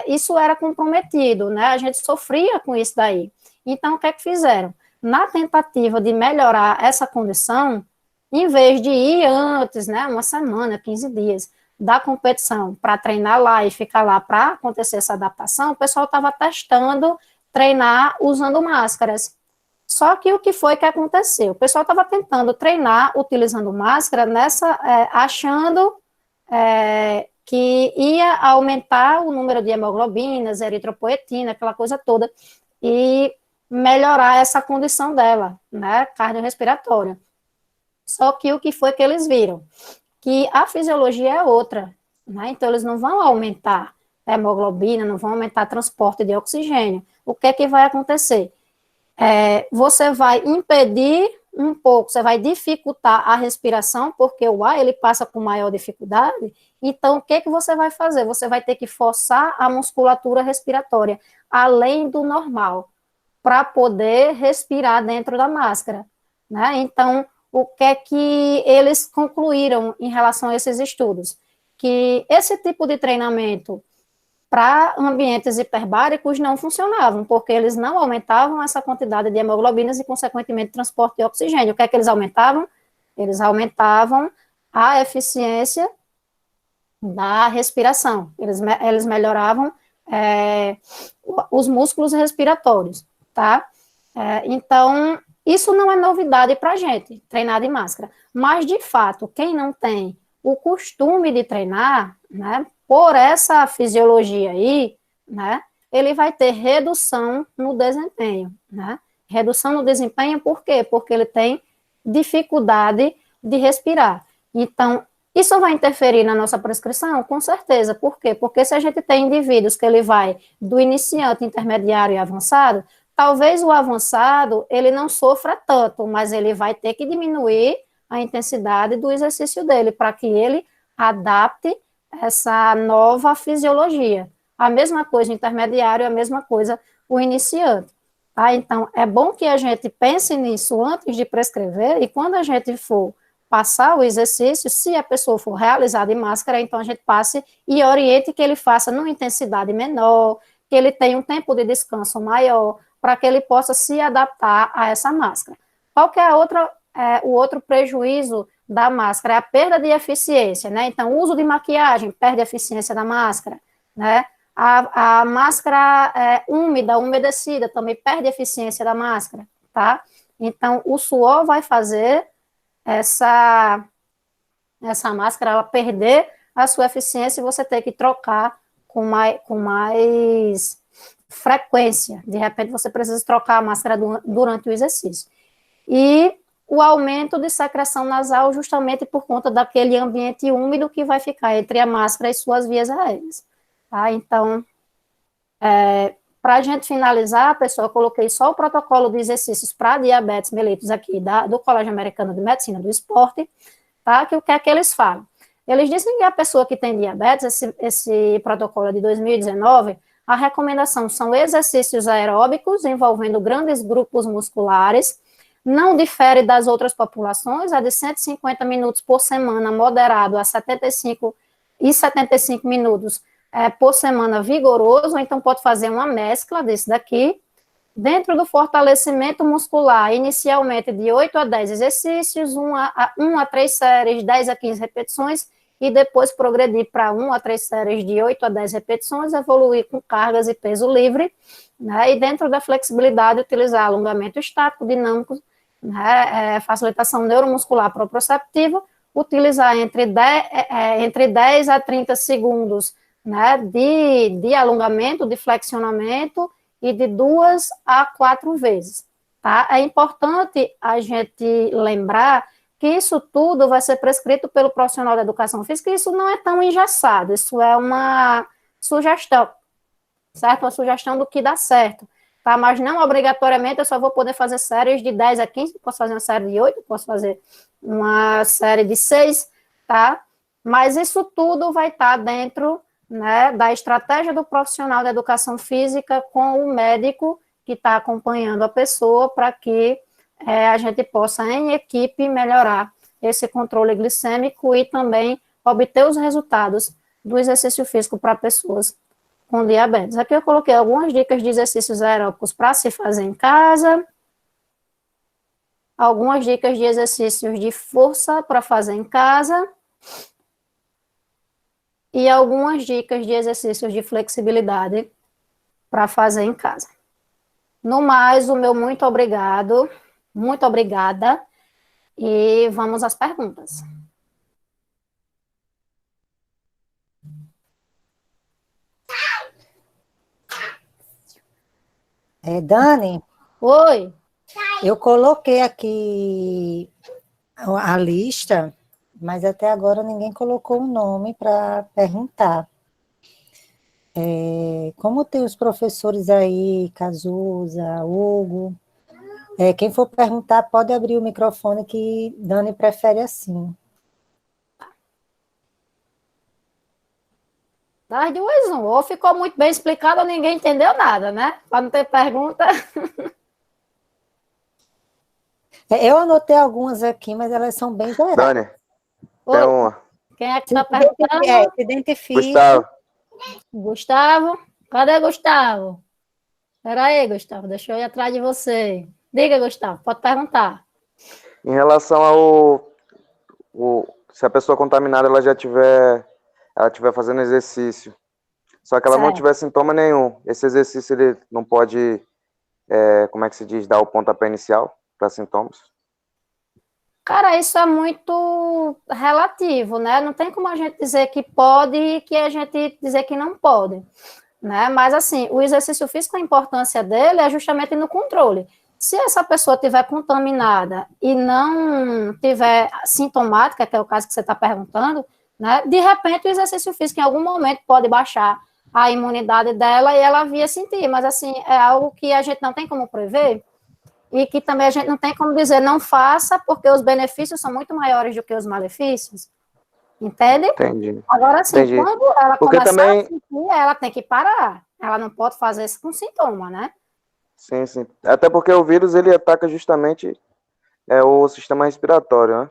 Speaker 1: isso era comprometido, né? A gente sofria com isso daí. Então, o que é que fizeram? Na tentativa de melhorar essa condição, em vez de ir antes, né, uma semana, 15 dias, da competição, para treinar lá e ficar lá para acontecer essa adaptação, o pessoal estava testando treinar usando máscaras. Só que o que foi que aconteceu? O pessoal estava tentando treinar utilizando máscara, achando que ia aumentar o número de hemoglobinas, eritropoetina, aquela coisa toda, e melhorar essa condição dela, né, cardiorrespiratória. Só que o que foi que eles viram? Que a fisiologia é outra, né, então eles não vão aumentar a hemoglobina, não vão aumentar o transporte de oxigênio. O que é que vai acontecer? Você vai impedir um pouco, você vai dificultar a respiração, porque o ar, ele passa com maior dificuldade, então o que é que você vai fazer? Você vai ter que forçar a musculatura respiratória, além do normal, para poder respirar dentro da máscara, né? Então, o que é que eles concluíram em relação a esses estudos? Que esse tipo de treinamento para ambientes hiperbáricos não funcionavam, porque eles não aumentavam essa quantidade de hemoglobinas e, consequentemente, transporte de oxigênio. O que é que eles aumentavam? Eles aumentavam a eficiência da respiração, eles melhoravam os músculos respiratórios, tá? Então, isso não é novidade para a gente, treinar de máscara. Mas, de fato, quem não tem o costume de treinar, né, por essa fisiologia aí, né, ele vai ter redução no desempenho, né? Redução no desempenho por quê? Porque ele tem dificuldade de respirar. Então, isso vai interferir na nossa prescrição? Com certeza. Por quê? Porque se a gente tem indivíduos que ele vai do iniciante, intermediário e avançado, talvez o avançado, ele não sofra tanto, mas ele vai ter que diminuir a intensidade do exercício dele, para que ele adapte essa nova fisiologia. A mesma coisa o intermediário, a mesma coisa o iniciante. Tá? Então, é bom que a gente pense nisso antes de prescrever, e quando a gente for passar o exercício, se a pessoa for realizada em máscara, então a gente passe e oriente que ele faça numa intensidade menor, que ele tenha um tempo de descanso maior, para que ele possa se adaptar a essa máscara. Qual que é o outro prejuízo da máscara? É a perda de eficiência, né? Então, o uso de maquiagem perde a eficiência da máscara, né? A máscara úmida, umedecida, também perde a eficiência da máscara, tá? Então, o suor vai fazer essa máscara ela perder a sua eficiência e você ter que trocar com mais frequência. De repente, você precisa trocar a máscara durante o exercício. E o aumento de secreção nasal justamente por conta daquele ambiente úmido que vai ficar entre a máscara e suas vias aéreas. Tá? Então, para a gente finalizar, pessoal, eu coloquei só o protocolo de exercícios para diabetes mellitus aqui do Colégio Americano de Medicina do Esporte, tá? Que o que é que eles falam? Eles dizem que a pessoa que tem diabetes, esse protocolo é de 2019, a recomendação são exercícios aeróbicos envolvendo grandes grupos musculares, não difere das outras populações, é de 150 minutos por semana, moderado a 75 minutos por semana vigoroso, ou então pode fazer uma mescla desse daqui, dentro do fortalecimento muscular, inicialmente de 8 a 10 exercícios, 1 a 3 séries, 10 a 15 repetições, e depois progredir para 1 a 3 séries de 8 a 10 repetições, evoluir com cargas e peso livre, né, e dentro da flexibilidade, utilizar alongamento estático, dinâmico, né, facilitação neuromuscular proprioceptiva, utilizar entre 10 a 30 segundos, né, de alongamento, de flexionamento, e de 2 a 4 vezes, tá? É importante a gente lembrar que isso tudo vai ser prescrito pelo profissional da educação física, e isso não é tão engessado, isso é uma sugestão, certo? Uma sugestão do que dá certo, tá? Mas não obrigatoriamente eu só vou poder fazer séries de 10 a 15, posso fazer uma série de 8, posso fazer uma série de 6, tá? Mas isso tudo vai estar dentro, né, da estratégia do profissional da educação física com o médico que está acompanhando a pessoa para que a gente possa, em equipe, melhorar esse controle glicêmico e também obter os resultados do exercício físico para pessoas com diabetes. Aqui eu coloquei algumas dicas de exercícios aeróbicos para se fazer em casa, algumas dicas de exercícios de força para fazer em casa, e algumas dicas de exercícios de flexibilidade para fazer em casa. No mais, o meu muito obrigado, muito obrigada, e vamos às perguntas.
Speaker 2: Dani,
Speaker 1: Oi.
Speaker 2: eu coloquei aqui a lista, mas até agora ninguém colocou o nome para perguntar. Como tem os professores aí, Cazuza, Hugo, quem for perguntar pode abrir o microfone que Dani prefere assim.
Speaker 1: Das duas, ou ficou muito bem explicado ou ninguém entendeu nada, né? Para não ter pergunta.
Speaker 2: Eu anotei algumas aqui, mas elas são bem gerais.
Speaker 5: Dani,
Speaker 1: Oi.
Speaker 5: tem uma.
Speaker 1: Quem é que está perguntando?
Speaker 2: Se identifica.
Speaker 5: Gustavo.
Speaker 1: Gustavo? Cadê Gustavo? Espera aí, Gustavo, deixa eu ir atrás de você. Diga, Gustavo, pode perguntar.
Speaker 5: Em relação se a pessoa contaminada ela estiver fazendo exercício, só que ela não
Speaker 1: Certo.
Speaker 5: tiver sintoma nenhum, esse exercício ele não pode, como é que se diz, dar o pontapé inicial para sintomas?
Speaker 1: Cara, isso é muito relativo, né? Não tem como a gente dizer que pode e que a gente dizer que não pode, né? Mas, assim, o exercício físico, a importância dele é justamente no controle. Se essa pessoa estiver contaminada e não tiver sintomática, que é o caso que você está perguntando, né? De repente, o exercício físico, em algum momento, pode baixar a imunidade dela e ela via sentir, mas, assim, é algo que a gente não tem como prever, e que também a gente não tem como dizer não faça, porque os benefícios são muito maiores do que os malefícios, entende?
Speaker 5: Entendi.
Speaker 1: Agora, assim,
Speaker 5: Entendi.
Speaker 1: quando ela
Speaker 5: Porque
Speaker 1: começar
Speaker 5: também
Speaker 1: a sentir, ela tem que parar, ela não pode fazer isso com sintoma, né?
Speaker 5: Sim, sim. Até porque o vírus, ele ataca justamente o sistema respiratório, né?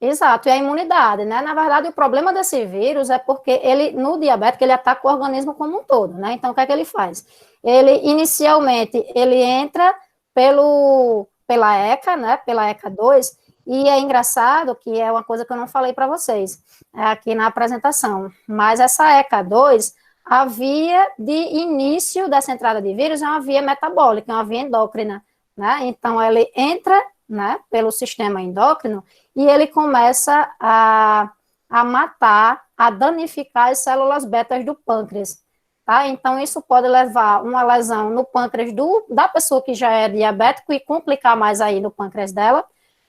Speaker 1: Exato, e a imunidade, né? Na verdade, o problema desse vírus é porque ele, no diabético, ele ataca o organismo como um todo, né? Então, o que é que ele faz? Ele, inicialmente, ele entra pela ECA, né? Pela ECA2, e é engraçado que é uma coisa que eu não falei para vocês aqui na apresentação, mas essa ECA2, a via de início dessa entrada de vírus é uma via metabólica, é uma via endócrina, né? Então, ele entra, né, pelo sistema endócrino, e ele começa a matar, a danificar as células betas do pâncreas, tá? Então, isso pode levar uma lesão no pâncreas da pessoa que já é diabético e complicar mais aí no pâncreas dela,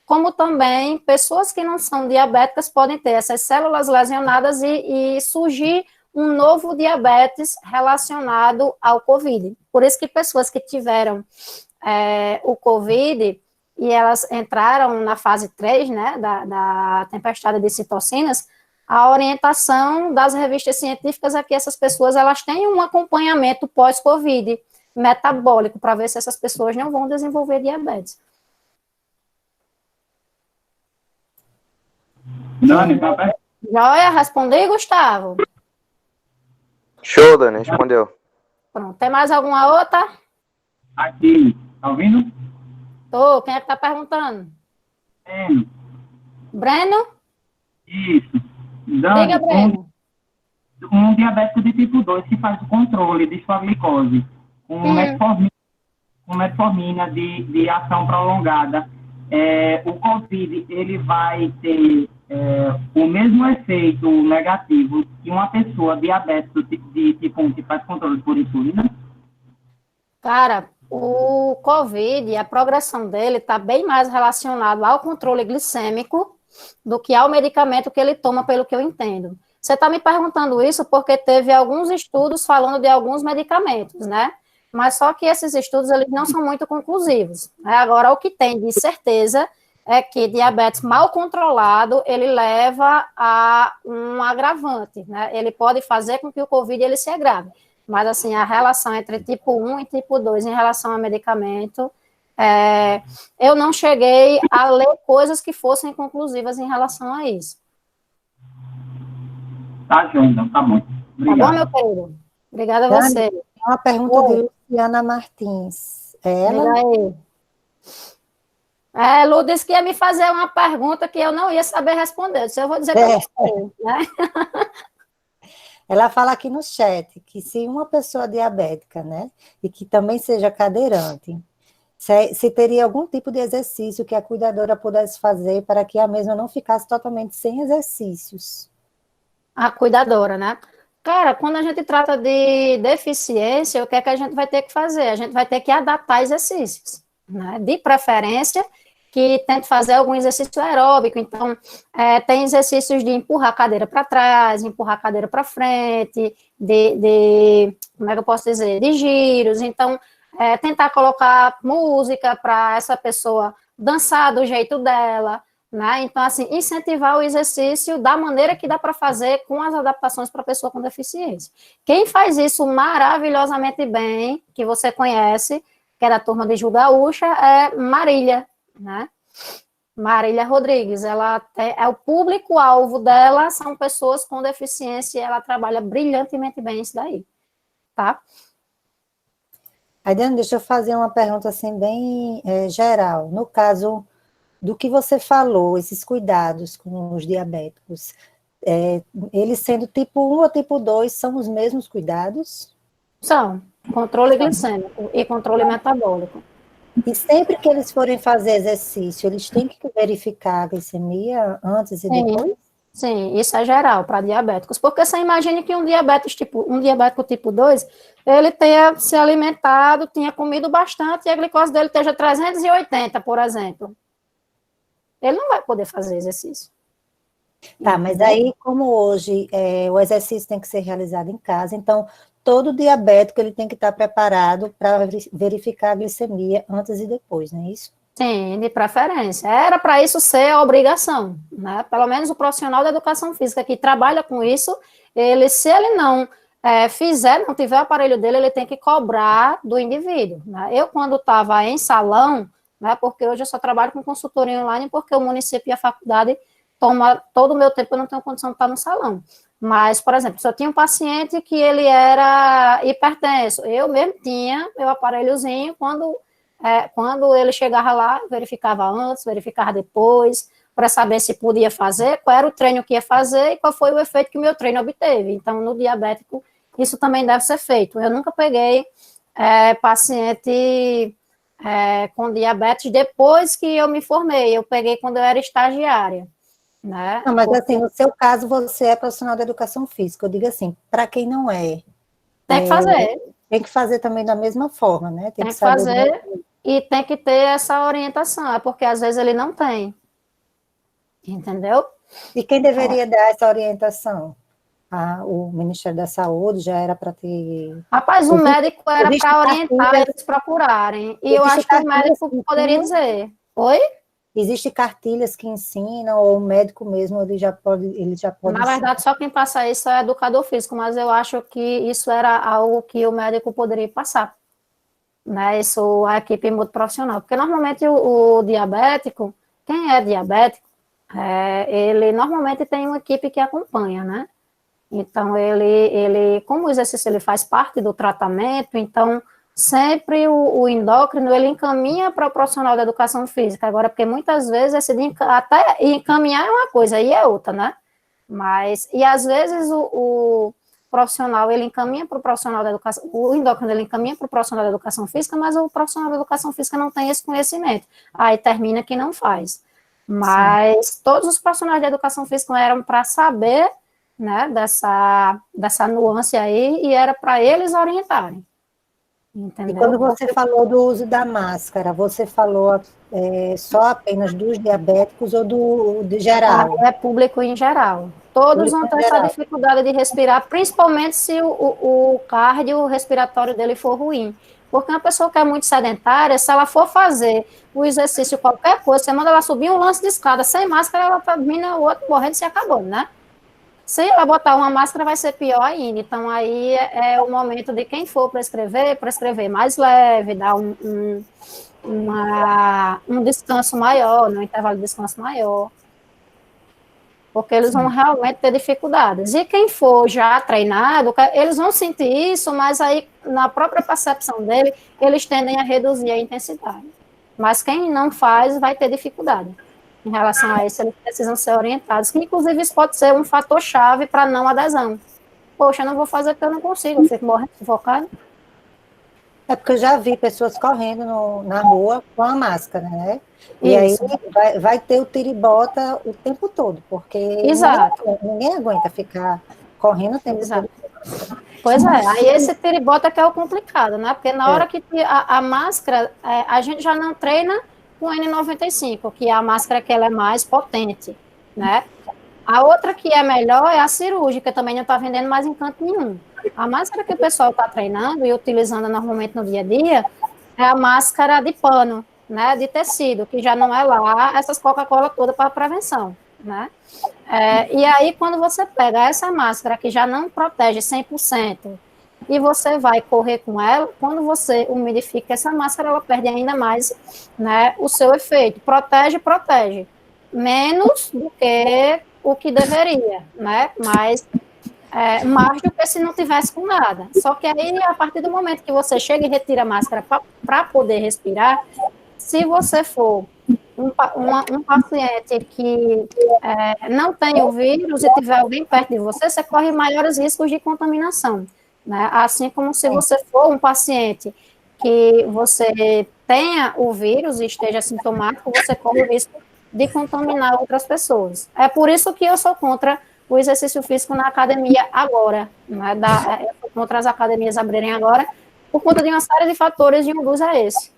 Speaker 1: como também pessoas que não são diabéticas podem ter essas células lesionadas e surgir um novo diabetes relacionado ao COVID. Por isso que pessoas que tiveram o COVID e elas entraram na fase 3, né, da tempestade de citocinas, a orientação das revistas científicas é que essas pessoas elas têm um acompanhamento pós-Covid metabólico, para ver se essas pessoas não vão desenvolver diabetes.
Speaker 6: Dani, papai?
Speaker 1: Joia, respondi, Gustavo?
Speaker 5: Show, Dani, respondeu.
Speaker 1: Pronto, tem mais alguma outra?
Speaker 6: Aqui, tá ouvindo?
Speaker 1: Tô, quem é que tá perguntando? Breno?
Speaker 6: Isso. Dani,
Speaker 1: Diga, Breno.
Speaker 6: um diabético de tipo 2 que faz o controle de sua glicose com metformina de ação prolongada, o COVID, ele vai ter o mesmo efeito negativo que uma pessoa diabética de tipo 1 que faz controle por insulina?
Speaker 1: Cara, o COVID, a progressão dele está bem mais relacionado ao controle glicêmico do que ao medicamento que ele toma, pelo que eu entendo. Você está me perguntando isso porque teve alguns estudos falando de alguns medicamentos, né? Mas só que esses estudos, eles não são muito conclusivos, né? Agora, o que tem de certeza é que diabetes mal controlado, ele leva a um agravante, né? Ele pode fazer com que o COVID ele se agrave. Mas, assim, a relação entre tipo 1 e tipo 2 em relação a medicamento, eu não cheguei a ler coisas que fossem conclusivas em relação a isso.
Speaker 6: Tá, João, então, tá bom. Obrigado.
Speaker 1: Tá bom, meu querido? Obrigada a
Speaker 2: Dani,
Speaker 1: você.
Speaker 2: tem uma pergunta de Luciana Martins. Ela?
Speaker 1: Diga aí. Lu disse que ia me fazer uma pergunta que eu não ia saber responder. Eu vou dizer que eu não sei, né?
Speaker 2: Ela fala aqui no chat que se uma pessoa diabética, né, e que também seja cadeirante, se teria algum tipo de exercício que a cuidadora pudesse fazer para que a mesma não ficasse totalmente sem exercícios.
Speaker 1: A cuidadora, né? Cara, quando a gente trata de deficiência, o que é que a gente vai ter que fazer? A gente vai ter que adaptar exercícios, né? De preferência, que tente fazer algum exercício aeróbico. Então, tem exercícios de empurrar a cadeira para trás, empurrar a cadeira para frente, como é que eu posso dizer? De giros. Então, tentar colocar música para essa pessoa dançar do jeito dela, né? Então, assim, incentivar o exercício da maneira que dá para fazer com as adaptações para a pessoa com deficiência. Quem faz isso maravilhosamente bem, que você conhece, que é da turma de Ju Gaúcha, é Marília, né? Marília Rodrigues, ela o público-alvo dela são pessoas com deficiência e ela trabalha brilhantemente bem isso daí, tá?
Speaker 2: Aí, Dani, deixa eu fazer uma pergunta assim bem geral. No caso do que você falou, esses cuidados com os diabéticos, eles sendo tipo 1 ou tipo 2, são os mesmos cuidados?
Speaker 1: São, controle glicêmico e controle metabólico.
Speaker 2: E sempre que eles forem fazer exercício, eles têm que verificar a glicemia antes e depois?
Speaker 1: Sim, isso é geral para diabéticos, porque você imagine que um diabético tipo 2, ele tenha se alimentado, tenha comido bastante e a glicose dele esteja 380, por exemplo. Ele não vai poder fazer exercício.
Speaker 2: Tá, mas aí, como hoje o exercício tem que ser realizado em casa, então todo diabético ele tem que estar preparado para verificar a glicemia antes e depois, não é isso?
Speaker 1: Sim, de preferência. Era para isso ser a obrigação, né? Pelo menos o profissional da educação física que trabalha com isso, se ele não fizer, não tiver o aparelho dele, ele tem que cobrar do indivíduo, né? Eu, quando estava em salão, né, porque hoje eu só trabalho com consultoria online, porque o município e a faculdade toma todo o meu tempo, eu não tenho condição de estar no salão. Mas, por exemplo, se eu tinha um paciente que ele era hipertenso, eu mesmo tinha meu aparelhozinho, quando ele chegava lá, verificava antes, verificava depois, para saber se podia fazer, qual era o treino que ia fazer e qual foi o efeito que o meu treino obteve. Então, no diabético, isso também deve ser feito. Eu nunca peguei paciente com diabetes depois que eu me formei, eu peguei quando eu era estagiária. Né?
Speaker 2: Não, mas assim, no seu caso, você é profissional da educação física. Eu digo assim, para quem não é,
Speaker 1: tem que fazer.
Speaker 2: Tem que fazer também da mesma forma, né?
Speaker 1: Tem que fazer e tem que ter essa orientação, porque às vezes ele não tem. Entendeu?
Speaker 2: E quem deveria dar essa orientação? O Ministério da Saúde já era para ter...
Speaker 1: Rapaz, o médico era para orientar eles procurarem. E eu acho que o médico poderia dizer. Oi?
Speaker 2: Existem cartilhas que ensinam, ou o médico mesmo, ele já pode
Speaker 1: Na verdade, só quem passa isso é educador físico, mas eu acho que isso era algo que o médico poderia passar. Né? Isso, a equipe multiprofissional. Porque normalmente o diabético, quem é diabético, ele normalmente tem uma equipe que acompanha, né? Então, ele como o exercício ele faz parte do tratamento, então sempre o endócrino, ele encaminha para o profissional da educação física. Agora, porque muitas vezes, até encaminhar é uma coisa, aí é outra, né? E às vezes o profissional, ele encaminha para o profissional da educação, o endócrino, ele encaminha para o profissional da educação física, mas o profissional da educação física não tem esse conhecimento. Aí termina que não faz. Mas sim, todos os profissionais da educação física eram para saber, né, dessa nuance aí, e era para eles orientarem. Entendeu?
Speaker 2: E quando você falou do uso da máscara, você falou só apenas dos diabéticos ou de geral?
Speaker 1: É público em geral. Todos vão ter essa dificuldade de respirar, principalmente se o cardio respiratório dele for ruim. Porque uma pessoa que é muito sedentária, se ela for fazer o exercício, qualquer coisa, você manda ela subir um lance de escada sem máscara, ela termina o outro morrendo e se acabou, né? Se ela botar uma máscara, vai ser pior ainda. Então, aí é o momento de quem for prescrever mais leve, dar um descanso maior, um intervalo de descanso maior. Porque eles vão realmente ter dificuldades. E quem for já treinado, eles vão sentir isso, mas aí, na própria percepção dele, eles tendem a reduzir a intensidade. Mas quem não faz, vai ter dificuldade. Em relação a isso, eles precisam ser orientados, que inclusive isso pode ser um fator-chave para não adesão. Poxa, eu não vou fazer porque eu não consigo, eu fico morrendo sufocado.
Speaker 2: É porque eu já vi pessoas correndo na rua com a máscara, né? E isso. Aí vai ter o tira e bota o tempo todo, porque ninguém aguenta ficar correndo o tempo todo.
Speaker 1: Pois é, aí esse tira e bota que é o complicado, né? Porque na hora que a máscara, a gente já não treina com N95, que é a máscara que ela é mais potente, né? A outra que é melhor é a cirúrgica, também não está vendendo mais em canto nenhum. A máscara que o pessoal está treinando e utilizando normalmente no dia a dia é a máscara de pano, né, de tecido, que já não é lá essas Coca-Cola toda para prevenção, né? E aí, quando você pega essa máscara que já não protege 100%, e você vai correr com ela, quando você umidifica essa máscara, ela perde ainda mais, né, o seu efeito. Protege. Menos do que o que deveria, né? Mas mais do que se não tivesse com nada. Só que aí, a partir do momento que você chega e retira a máscara para poder respirar, se você for um paciente que não tem o vírus e tiver alguém perto de você, você corre maiores riscos de contaminação. Né? Assim como se você for um paciente que você tenha o vírus e esteja sintomático, você corre o risco de contaminar outras pessoas. É por isso que eu sou contra o exercício físico na academia agora, né? Eu sou contra as academias abrirem agora, por conta de uma série de fatores, e um dos é esse.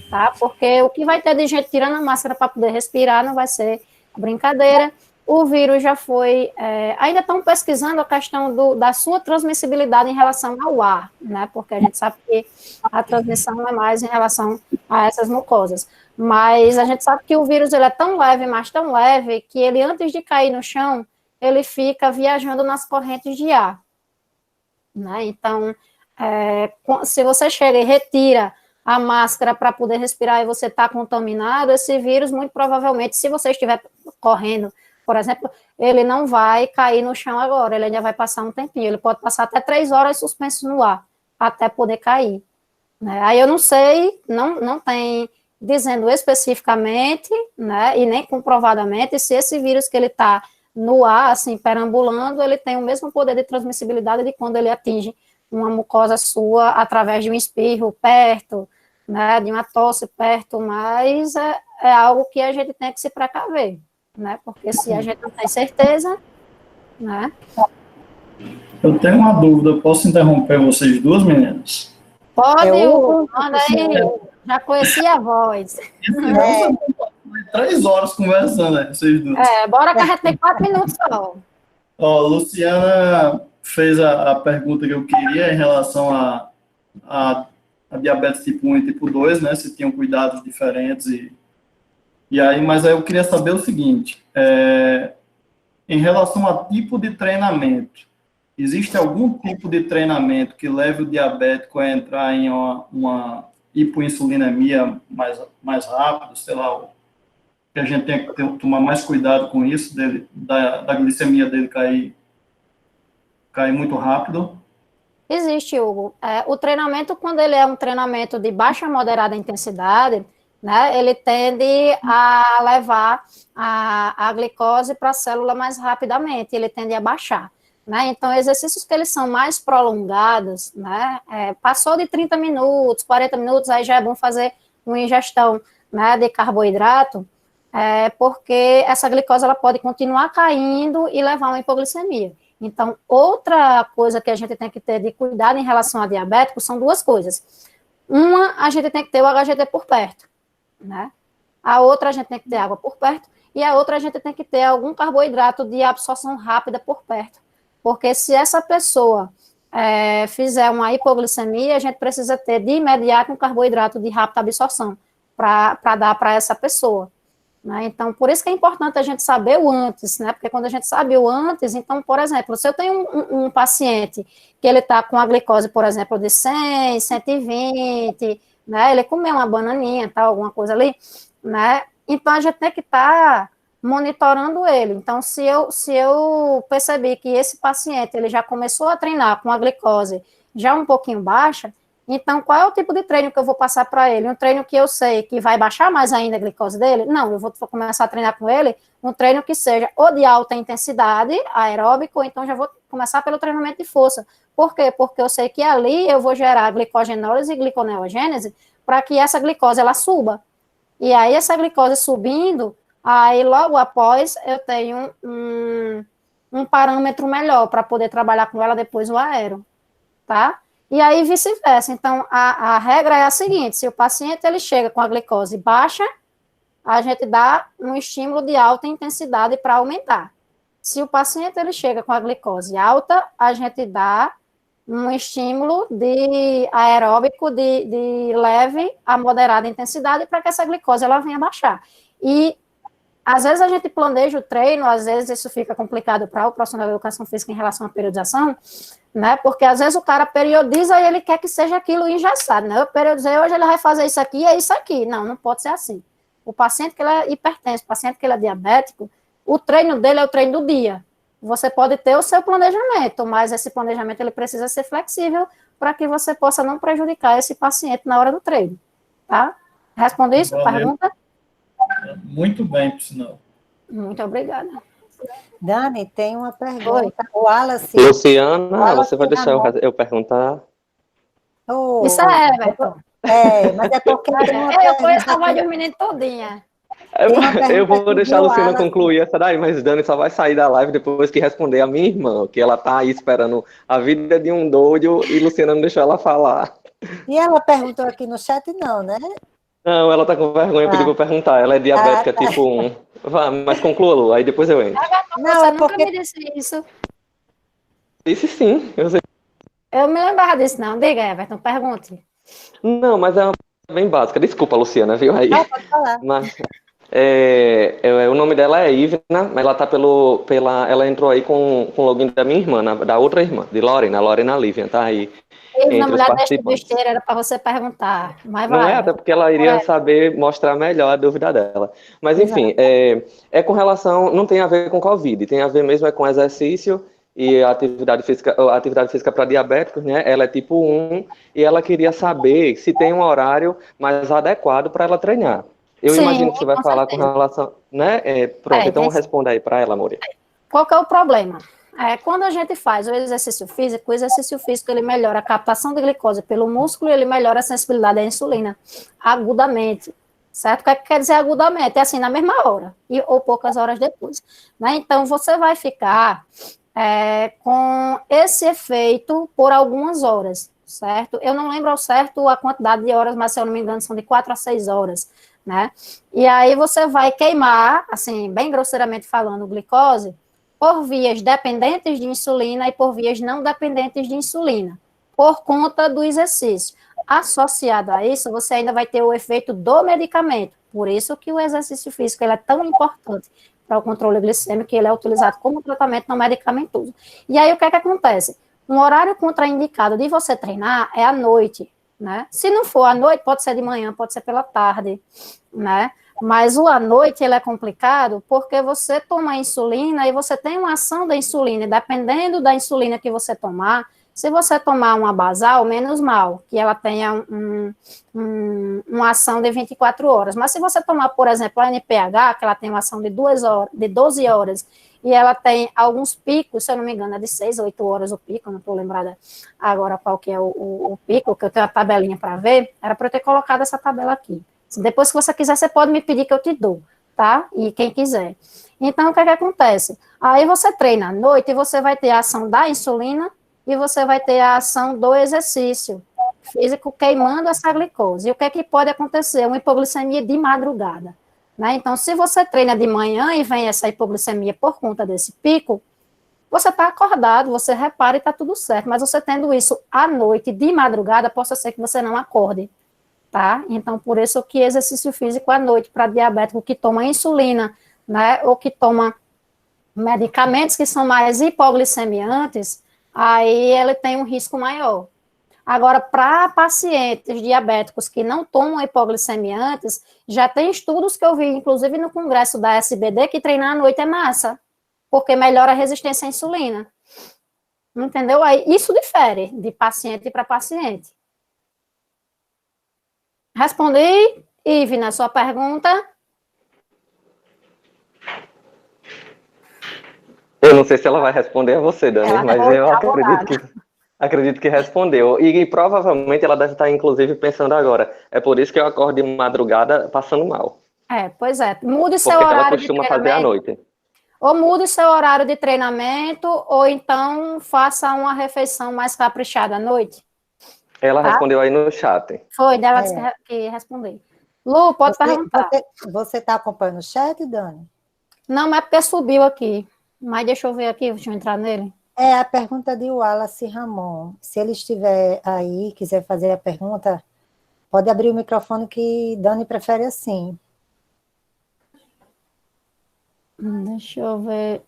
Speaker 1: Tá? Porque o que vai ter de gente tirando a máscara para poder respirar não vai ser brincadeira. O vírus já foi... ainda estão pesquisando a questão da sua transmissibilidade em relação ao ar, né? Porque a gente sabe que a transmissão é mais em relação a essas mucosas. Mas a gente sabe que o vírus ele é tão leve, mas tão leve, que ele, antes de cair no chão, ele fica viajando nas correntes de ar. né? Então, se você chega e retira a máscara para poder respirar e você está contaminado, esse vírus, muito provavelmente, se você estiver correndo, por exemplo, ele não vai cair no chão agora, ele ainda vai passar um tempinho, ele pode passar até 3 horas suspenso no ar, até poder cair, né? Aí eu não sei, não tem dizendo especificamente, né, e nem comprovadamente, se esse vírus que ele está no ar, assim, perambulando, ele tem o mesmo poder de transmissibilidade de quando ele atinge uma mucosa sua através de um espirro perto, né, de uma tosse perto, mas é algo que a gente tem que se precaver, né, porque se a gente não tem certeza, né.
Speaker 7: Eu tenho uma dúvida, posso interromper vocês duas, meninas?
Speaker 1: Pode, manda aí, já conheci a voz.
Speaker 7: 3 horas conversando aí, vocês duas.
Speaker 1: Bora que a gente tem 4 minutos só.
Speaker 7: Ó, Luciana fez a pergunta que eu queria em relação a diabetes tipo 1 e tipo 2, né, se tinham cuidados diferentes e aí, mas aí eu queria saber o seguinte, em relação a tipo de treinamento, existe algum tipo de treinamento que leve o diabético a entrar em uma hipoinsulinemia mais rápido, sei lá, que a gente tem que tomar mais cuidado com isso, da glicemia dele cair muito rápido?
Speaker 1: Existe, Hugo. O treinamento, quando ele é um treinamento de baixa a moderada intensidade, né, ele tende a levar a glicose para a célula mais rapidamente, ele tende a baixar. Né? Então, exercícios que eles são mais prolongados, né? Passou de 30 minutos, 40 minutos, aí já é bom fazer uma ingestão, né, de carboidrato, porque essa glicose ela pode continuar caindo e levar a uma hipoglicemia. Então, outra coisa que a gente tem que ter de cuidado em relação a diabético são 2 coisas. Uma, a gente tem que ter o HGT por perto, né? A outra, a gente tem que ter água por perto, e a outra, a gente tem que ter algum carboidrato de absorção rápida por perto. Porque se essa pessoa fizer uma hipoglicemia, a gente precisa ter de imediato um carboidrato de rápida absorção para dar para essa pessoa. Né? Então, por isso que é importante a gente saber o antes, né? Porque quando a gente sabe o antes, então, por exemplo, se eu tenho um paciente que ele está com a glicose, por exemplo, de 100, 120, né? Ele comeu uma bananinha, tal, alguma coisa ali, né? Então, a gente tem que estar monitorando ele. Então, se eu perceber que esse paciente ele já começou a treinar com a glicose já um pouquinho baixa, então qual é o tipo de treino que eu vou passar para ele? Um treino que eu sei que vai baixar mais ainda a glicose dele? Não, eu vou começar a treinar com ele um treino que seja ou de alta intensidade, aeróbico, ou então já vou começar pelo treinamento de força. Por quê? Porque eu sei que ali eu vou gerar glicogenólise e gliconeogênese para que essa glicose ela suba. E aí essa glicose subindo, aí, logo após, eu tenho um parâmetro melhor para poder trabalhar com ela depois o aero, tá? E aí, vice-versa. Então, a regra é a seguinte, se o paciente ele chega com a glicose baixa, a gente dá um estímulo de alta intensidade para aumentar. Se o paciente ele chega com a glicose alta, a gente dá um estímulo de aeróbico de leve a moderada intensidade para que essa glicose ela venha baixar. E às vezes a gente planeja o treino, às vezes isso fica complicado para o profissional de educação física em relação à periodização, né? Porque às vezes o cara periodiza e ele quer que seja aquilo engessado, né? Eu periodizei, hoje ele vai fazer isso aqui e é isso aqui. Não, não pode ser assim. O paciente que ele é hipertenso, o paciente que ele é diabético, o treino dele é o treino do dia. Você pode ter o seu planejamento, mas esse planejamento ele precisa ser flexível para que você possa não prejudicar esse paciente na hora do treino, tá? Responde isso, a pergunta?
Speaker 7: Muito bem, por sinal.
Speaker 1: Muito obrigada.
Speaker 2: Dani, tem uma pergunta. O Wallace.
Speaker 3: Luciana, você vai deixar eu perguntar?
Speaker 1: Isso é, Everton.
Speaker 2: Mas é porque
Speaker 1: eu conheço a voz de um menino todinha.
Speaker 3: Eu vou deixar a Luciana concluir essa daí, mas Dani só vai sair da live depois que responder a minha irmã, que ela tá aí esperando a vida de um doido e Luciana não deixou ela falar.
Speaker 2: E ela perguntou aqui no chat, não, né?
Speaker 3: Não, ela tá com vergonha, pediu pra perguntar. Ela é diabética tipo 1. Vá, mas conclua, Lu, aí depois eu entro.
Speaker 1: Não, é porque... nunca me disse isso.
Speaker 3: Disse sim, eu sei.
Speaker 1: Eu me lembrava disso, não. Diga, Everton, pergunte.
Speaker 3: Não, mas é uma bem básica. Desculpa, Luciana, viu aí?
Speaker 2: Não, pode falar.
Speaker 3: O nome dela é Ivna, mas ela tá ela entrou aí com o login da minha irmã, da outra irmã, de Lorena Lívia, tá aí
Speaker 1: Na
Speaker 3: entre os
Speaker 1: mulher desta
Speaker 3: participantes.
Speaker 1: besteira, era para você perguntar, mas
Speaker 3: Não é,
Speaker 1: vai.
Speaker 3: até porque ela iria saber mostrar melhor a dúvida dela. Mas, enfim, é com relação, não tem a ver com Covid, tem a ver mesmo com exercício e atividade física para diabéticos, né? Ela é tipo 1 e ela queria saber se tem um horário mais adequado para ela treinar. Eu
Speaker 1: Sim,
Speaker 3: imagino que você vai
Speaker 1: com
Speaker 3: falar com
Speaker 1: certeza.
Speaker 3: relação, né? Pronto, então responda aí para ela, Moria.
Speaker 1: Qual que é o problema? Quando a gente faz o exercício físico ele melhora a captação de glicose pelo músculo e ele melhora a sensibilidade à insulina agudamente, certo? O que quer dizer agudamente? É assim, na mesma hora, ou poucas horas depois, né? Então, você vai ficar com esse efeito por algumas horas, certo? Eu não lembro ao certo a quantidade de horas, mas se eu não me engano são de 4 a 6 horas, né? E aí você vai queimar, assim, bem grosseiramente falando, glicose, por vias dependentes de insulina e por vias não dependentes de insulina, por conta do exercício. Associado a isso, você ainda vai ter o efeito do medicamento. Por isso que o exercício físico ele é tão importante para o controle glicêmico, que ele é utilizado como tratamento não medicamentoso. E aí, o que é que acontece? Um horário contraindicado de você treinar é à noite, né? Se não for à noite, pode ser de manhã, pode ser pela tarde, né? Mas o à noite ele é complicado porque você toma insulina e você tem uma ação da insulina, e dependendo da insulina que você tomar, se você tomar uma basal, menos mal, que ela tenha uma ação de 24 horas. Mas se você tomar, por exemplo, a NPH, que ela tem uma ação de 12 horas, e ela tem alguns picos, se eu não me engano, é de 6 ou 8 horas o pico, não estou lembrada agora qual que é o pico, que eu tenho a tabelinha para ver, era para eu ter colocado essa tabela aqui. Depois, se você quiser, você pode me pedir que eu te dou, tá? E quem quiser. Então, o que é que acontece? Aí você treina à noite e você vai ter a ação da insulina e você vai ter a ação do exercício físico queimando essa glicose. E o que é que pode acontecer? Uma hipoglicemia de madrugada, né? Então, se você treina de manhã e vem essa hipoglicemia por conta desse pico, você está acordado, você repara e está tudo certo. Mas você tendo isso à noite, de madrugada, possa ser que você não acorde. Tá? Então, por isso que exercício físico à noite para diabético que toma insulina, né, ou que toma medicamentos que são mais hipoglicemiantes, aí ele tem um risco maior. Agora, para pacientes diabéticos que não tomam hipoglicemiantes, já tem estudos que eu vi, inclusive no congresso da SBD, que treinar à noite é massa, porque melhora a resistência à insulina. Entendeu? Aí, isso difere de paciente para paciente. Respondi, Ive, na sua pergunta.
Speaker 3: Eu não sei se ela vai responder a você, Dani, mas eu acredito que respondeu. E provavelmente ela deve estar, inclusive, pensando agora. É por isso que eu acordo de madrugada passando mal.
Speaker 1: Pois é. Mude seu horário
Speaker 3: ela costuma fazer à noite.
Speaker 1: Ou mude seu horário de treinamento, ou então faça uma refeição mais caprichada à noite.
Speaker 3: Ela respondeu aí no chat.
Speaker 1: Foi, dela que respondeu. Lu, pode perguntar.
Speaker 2: Você está acompanhando o chat, Dani?
Speaker 1: Não, mas é porque subiu aqui. Mas deixa eu ver aqui, deixa eu entrar nele.
Speaker 2: É a pergunta de Wallace Ramon. Se ele estiver aí, quiser fazer a pergunta, pode abrir o microfone que Dani prefere assim.
Speaker 1: Deixa eu ver.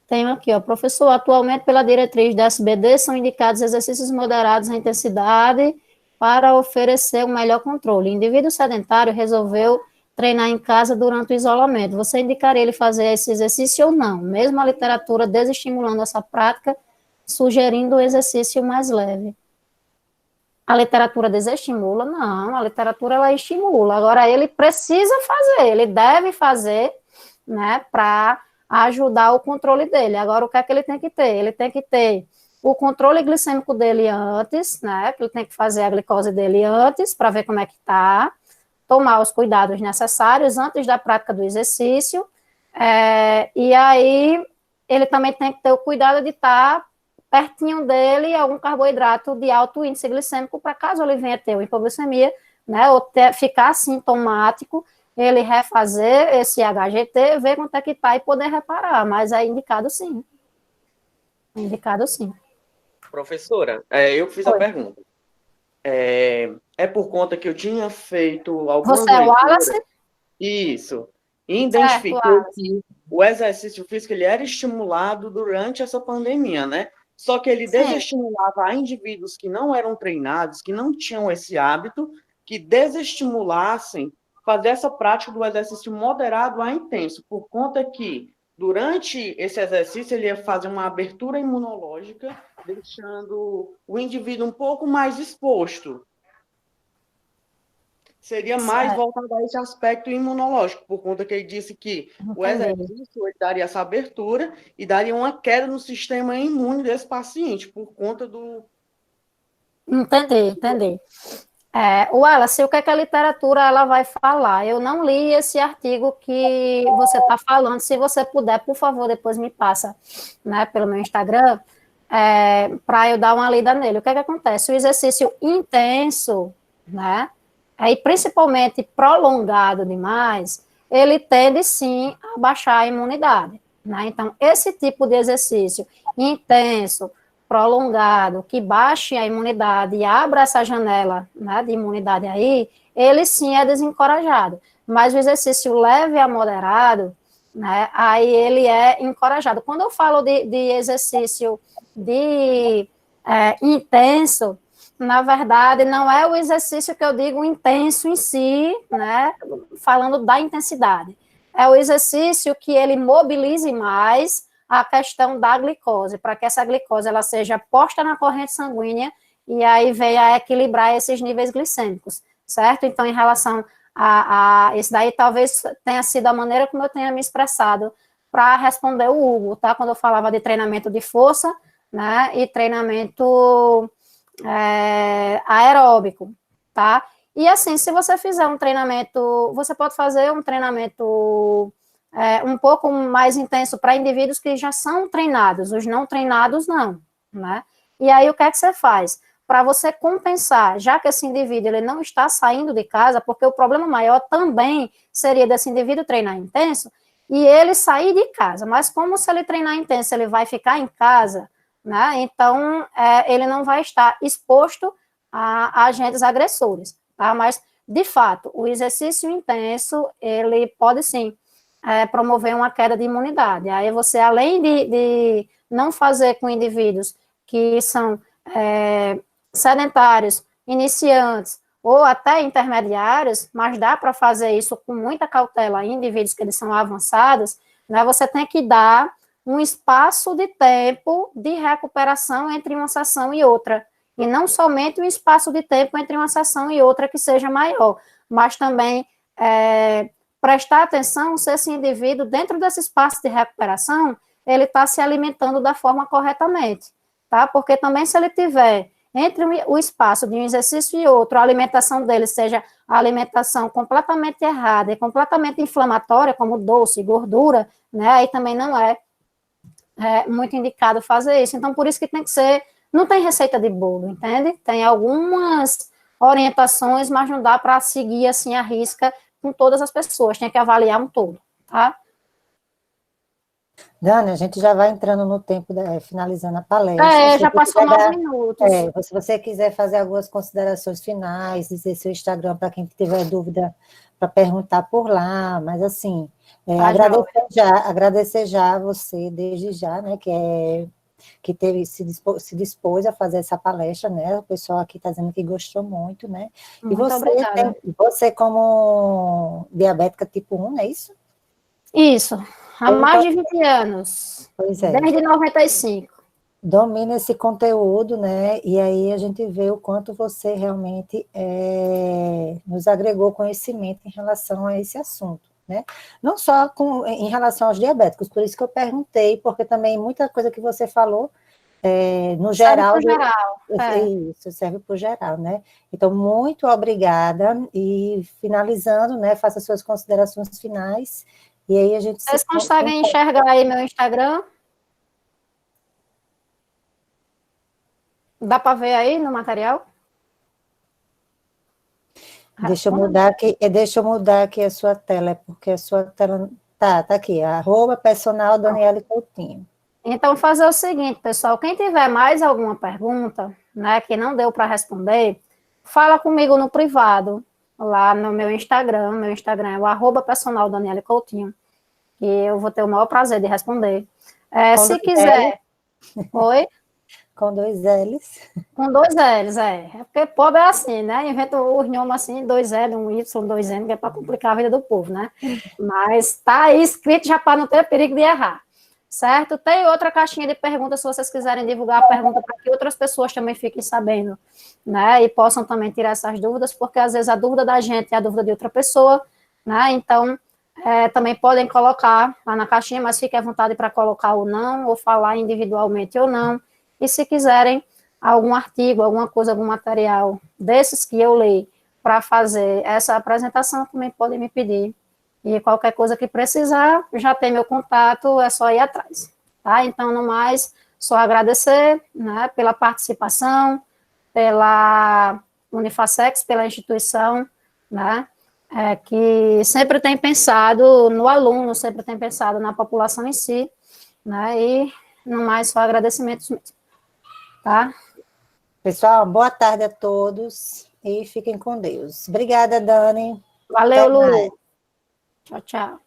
Speaker 1: Tenho aqui, ó, professor, atualmente pela diretriz da SBD são indicados exercícios moderados em intensidade para oferecer um melhor controle. O indivíduo sedentário resolveu treinar em casa durante o isolamento. Você indicaria ele fazer esse exercício ou não? Mesmo a literatura desestimulando essa prática, sugerindo o exercício mais leve. A literatura desestimula? Não, a literatura ela estimula. Agora, ele precisa fazer, ele deve fazer, né, para ajudar o controle dele. Agora, o que é que ele tem que ter? Ele tem que ter o controle glicêmico dele antes, né, que ele tem que fazer a glicose dele antes, para ver como é que tá, tomar os cuidados necessários antes da prática do exercício, e aí ele também tem que ter o cuidado de estar pertinho dele algum carboidrato de alto índice glicêmico, para caso ele venha ter uma hipoglicemia, né, ou ficar sintomático, ele refazer esse HGT, ver quanto é que está e poder reparar, mas é indicado sim. É indicado sim.
Speaker 8: Professora, eu fiz a pergunta. É por conta que eu tinha feito algumas
Speaker 1: Você é o Wallace?
Speaker 8: Isso. E
Speaker 1: Certo,
Speaker 8: identificou
Speaker 1: Wallace.
Speaker 8: que o exercício físico ele era estimulado durante essa pandemia, né? Só que ele
Speaker 1: Sim.
Speaker 8: desestimulava a indivíduos que não eram treinados, que não tinham esse hábito, que desestimulassem fazer essa prática do exercício moderado a intenso, por conta que, durante esse exercício, ele ia fazer uma abertura imunológica, deixando o indivíduo um pouco mais exposto. Seria mais
Speaker 1: Certo.
Speaker 8: voltado a esse aspecto imunológico, por conta que ele disse que o
Speaker 1: Entendi.
Speaker 8: exercício ele daria essa abertura e daria uma queda no sistema imune desse paciente, por conta do...
Speaker 1: Entendi. Wallace, o que é que a literatura ela vai falar? Eu não li esse artigo que você está falando. Se você puder, por favor, depois me passa, né, pelo meu Instagram, para eu dar uma lida nele. O que é que acontece? O exercício intenso, né, aí principalmente prolongado demais, ele tende sim a baixar a imunidade, né? Então, esse tipo de exercício intenso, prolongado, que baixe a imunidade e abra essa janela, né, de imunidade aí, ele sim é desencorajado. Mas o exercício leve a moderado, né, aí ele é encorajado. Quando eu falo de exercício intenso, na verdade, não é o exercício que eu digo intenso em si, né, falando da intensidade. É o exercício que ele mobilize mais a questão da glicose, para que essa glicose ela seja posta na corrente sanguínea e aí venha a equilibrar esses níveis glicêmicos, certo? Então, em relação a isso daí, talvez tenha sido a maneira como eu tenha me expressado para responder o Hugo, tá? Quando eu falava de treinamento de força, né, e treinamento aeróbico, tá? E assim, se você fizer um treinamento, você pode fazer um treinamento um pouco mais intenso para indivíduos que já são treinados, os não treinados não, né? E aí o que é que você faz? Para você compensar, já que esse indivíduo ele não está saindo de casa, porque o problema maior também seria desse indivíduo treinar intenso e ele sair de casa, mas como se ele treinar intenso, ele vai ficar em casa, né? Então, ele não vai estar exposto a agentes agressores, tá? Mas, de fato, o exercício intenso, ele pode sim promover uma queda de imunidade. Aí você, além de não fazer com indivíduos que são sedentários, iniciantes ou até intermediários, mas dá para fazer isso com muita cautela em indivíduos que eles são avançados, né, você tem que dar um espaço de tempo de recuperação entre uma sessão e outra, e não somente um espaço de tempo entre uma sessão e outra que seja maior, mas também prestar atenção se esse indivíduo, dentro desse espaço de recuperação, ele está se alimentando da forma corretamente, tá? Porque também se ele tiver entre o espaço de um exercício e outro, a alimentação dele seja a alimentação completamente errada e completamente inflamatória, como doce, gordura, né? Aí também não é muito indicado fazer isso. Então, por isso que tem que ser, não tem receita de bolo, entende? Tem algumas orientações, mas não dá para seguir assim à risca com todas as pessoas, tem que avaliar um todo, tá?
Speaker 2: Dani, a gente já vai entrando no tempo, finalizando a palestra.
Speaker 1: Já passou 9 minutos.
Speaker 2: Se você quiser fazer algumas considerações finais, dizer seu Instagram para quem tiver dúvida, para perguntar por lá, mas assim, agradecer já a você, desde já, né, que se dispôs a fazer essa palestra, né, o pessoal aqui está dizendo que gostou muito, né,
Speaker 1: muito obrigada.
Speaker 2: Você como diabética tipo 1, não é isso?
Speaker 1: Isso, há mais de 20 anos,
Speaker 2: pois é.
Speaker 1: Desde 95.
Speaker 2: Domina esse conteúdo, né, e aí a gente vê o quanto você realmente nos agregou conhecimento em relação a esse assunto, né, não só em relação aos diabéticos, por isso que eu perguntei, porque também muita coisa que você falou, no geral... Isso, serve para o geral, né, então muito obrigada, e finalizando, né, faça suas considerações finais, e aí a gente...
Speaker 1: Vocês conseguem enxergar aí meu Instagram? Dá para ver aí no material?
Speaker 2: Deixa eu mudar aqui a sua tela, porque a sua tela... Tá aqui, @personal Daniele Coutinho.
Speaker 1: Então, fazer o seguinte, pessoal, quem tiver mais alguma pergunta, né, que não deu para responder, fala comigo no privado, lá no meu Instagram. Meu Instagram é o @personal Daniele Coutinho, e eu vou ter o maior prazer de responder. Se quiser... Oi?
Speaker 2: Com 2 L's.
Speaker 1: Com 2 L's, é. É porque pobre é assim, né? Inventa os nomes assim, 2 L, um Y, 2 N, que é para complicar a vida do povo, né? Mas tá aí escrito já para não ter perigo de errar, certo? Tem outra caixinha de perguntas, se vocês quiserem divulgar a pergunta para que outras pessoas também fiquem sabendo, né? E possam também tirar essas dúvidas, porque às vezes a dúvida da gente é a dúvida de outra pessoa, né? Então, também podem colocar lá na caixinha, mas fiquem à vontade para colocar ou não, ou falar individualmente ou não. E se quiserem algum artigo, alguma coisa, algum material desses que eu leio para fazer essa apresentação, também podem me pedir. E qualquer coisa que precisar, já tem meu contato, é só ir atrás. Tá? Então, no mais, só agradecer, né, pela participação, pela Unifacex, pela instituição, né, que sempre tem pensado no aluno, sempre tem pensado na população em si, né, e no mais, só agradecimentos mesmo. Tá?
Speaker 2: Pessoal, boa tarde a todos e fiquem com Deus. Obrigada, Dani.
Speaker 1: Valeu,
Speaker 2: Até mais.
Speaker 1: Lu. Tchau, tchau.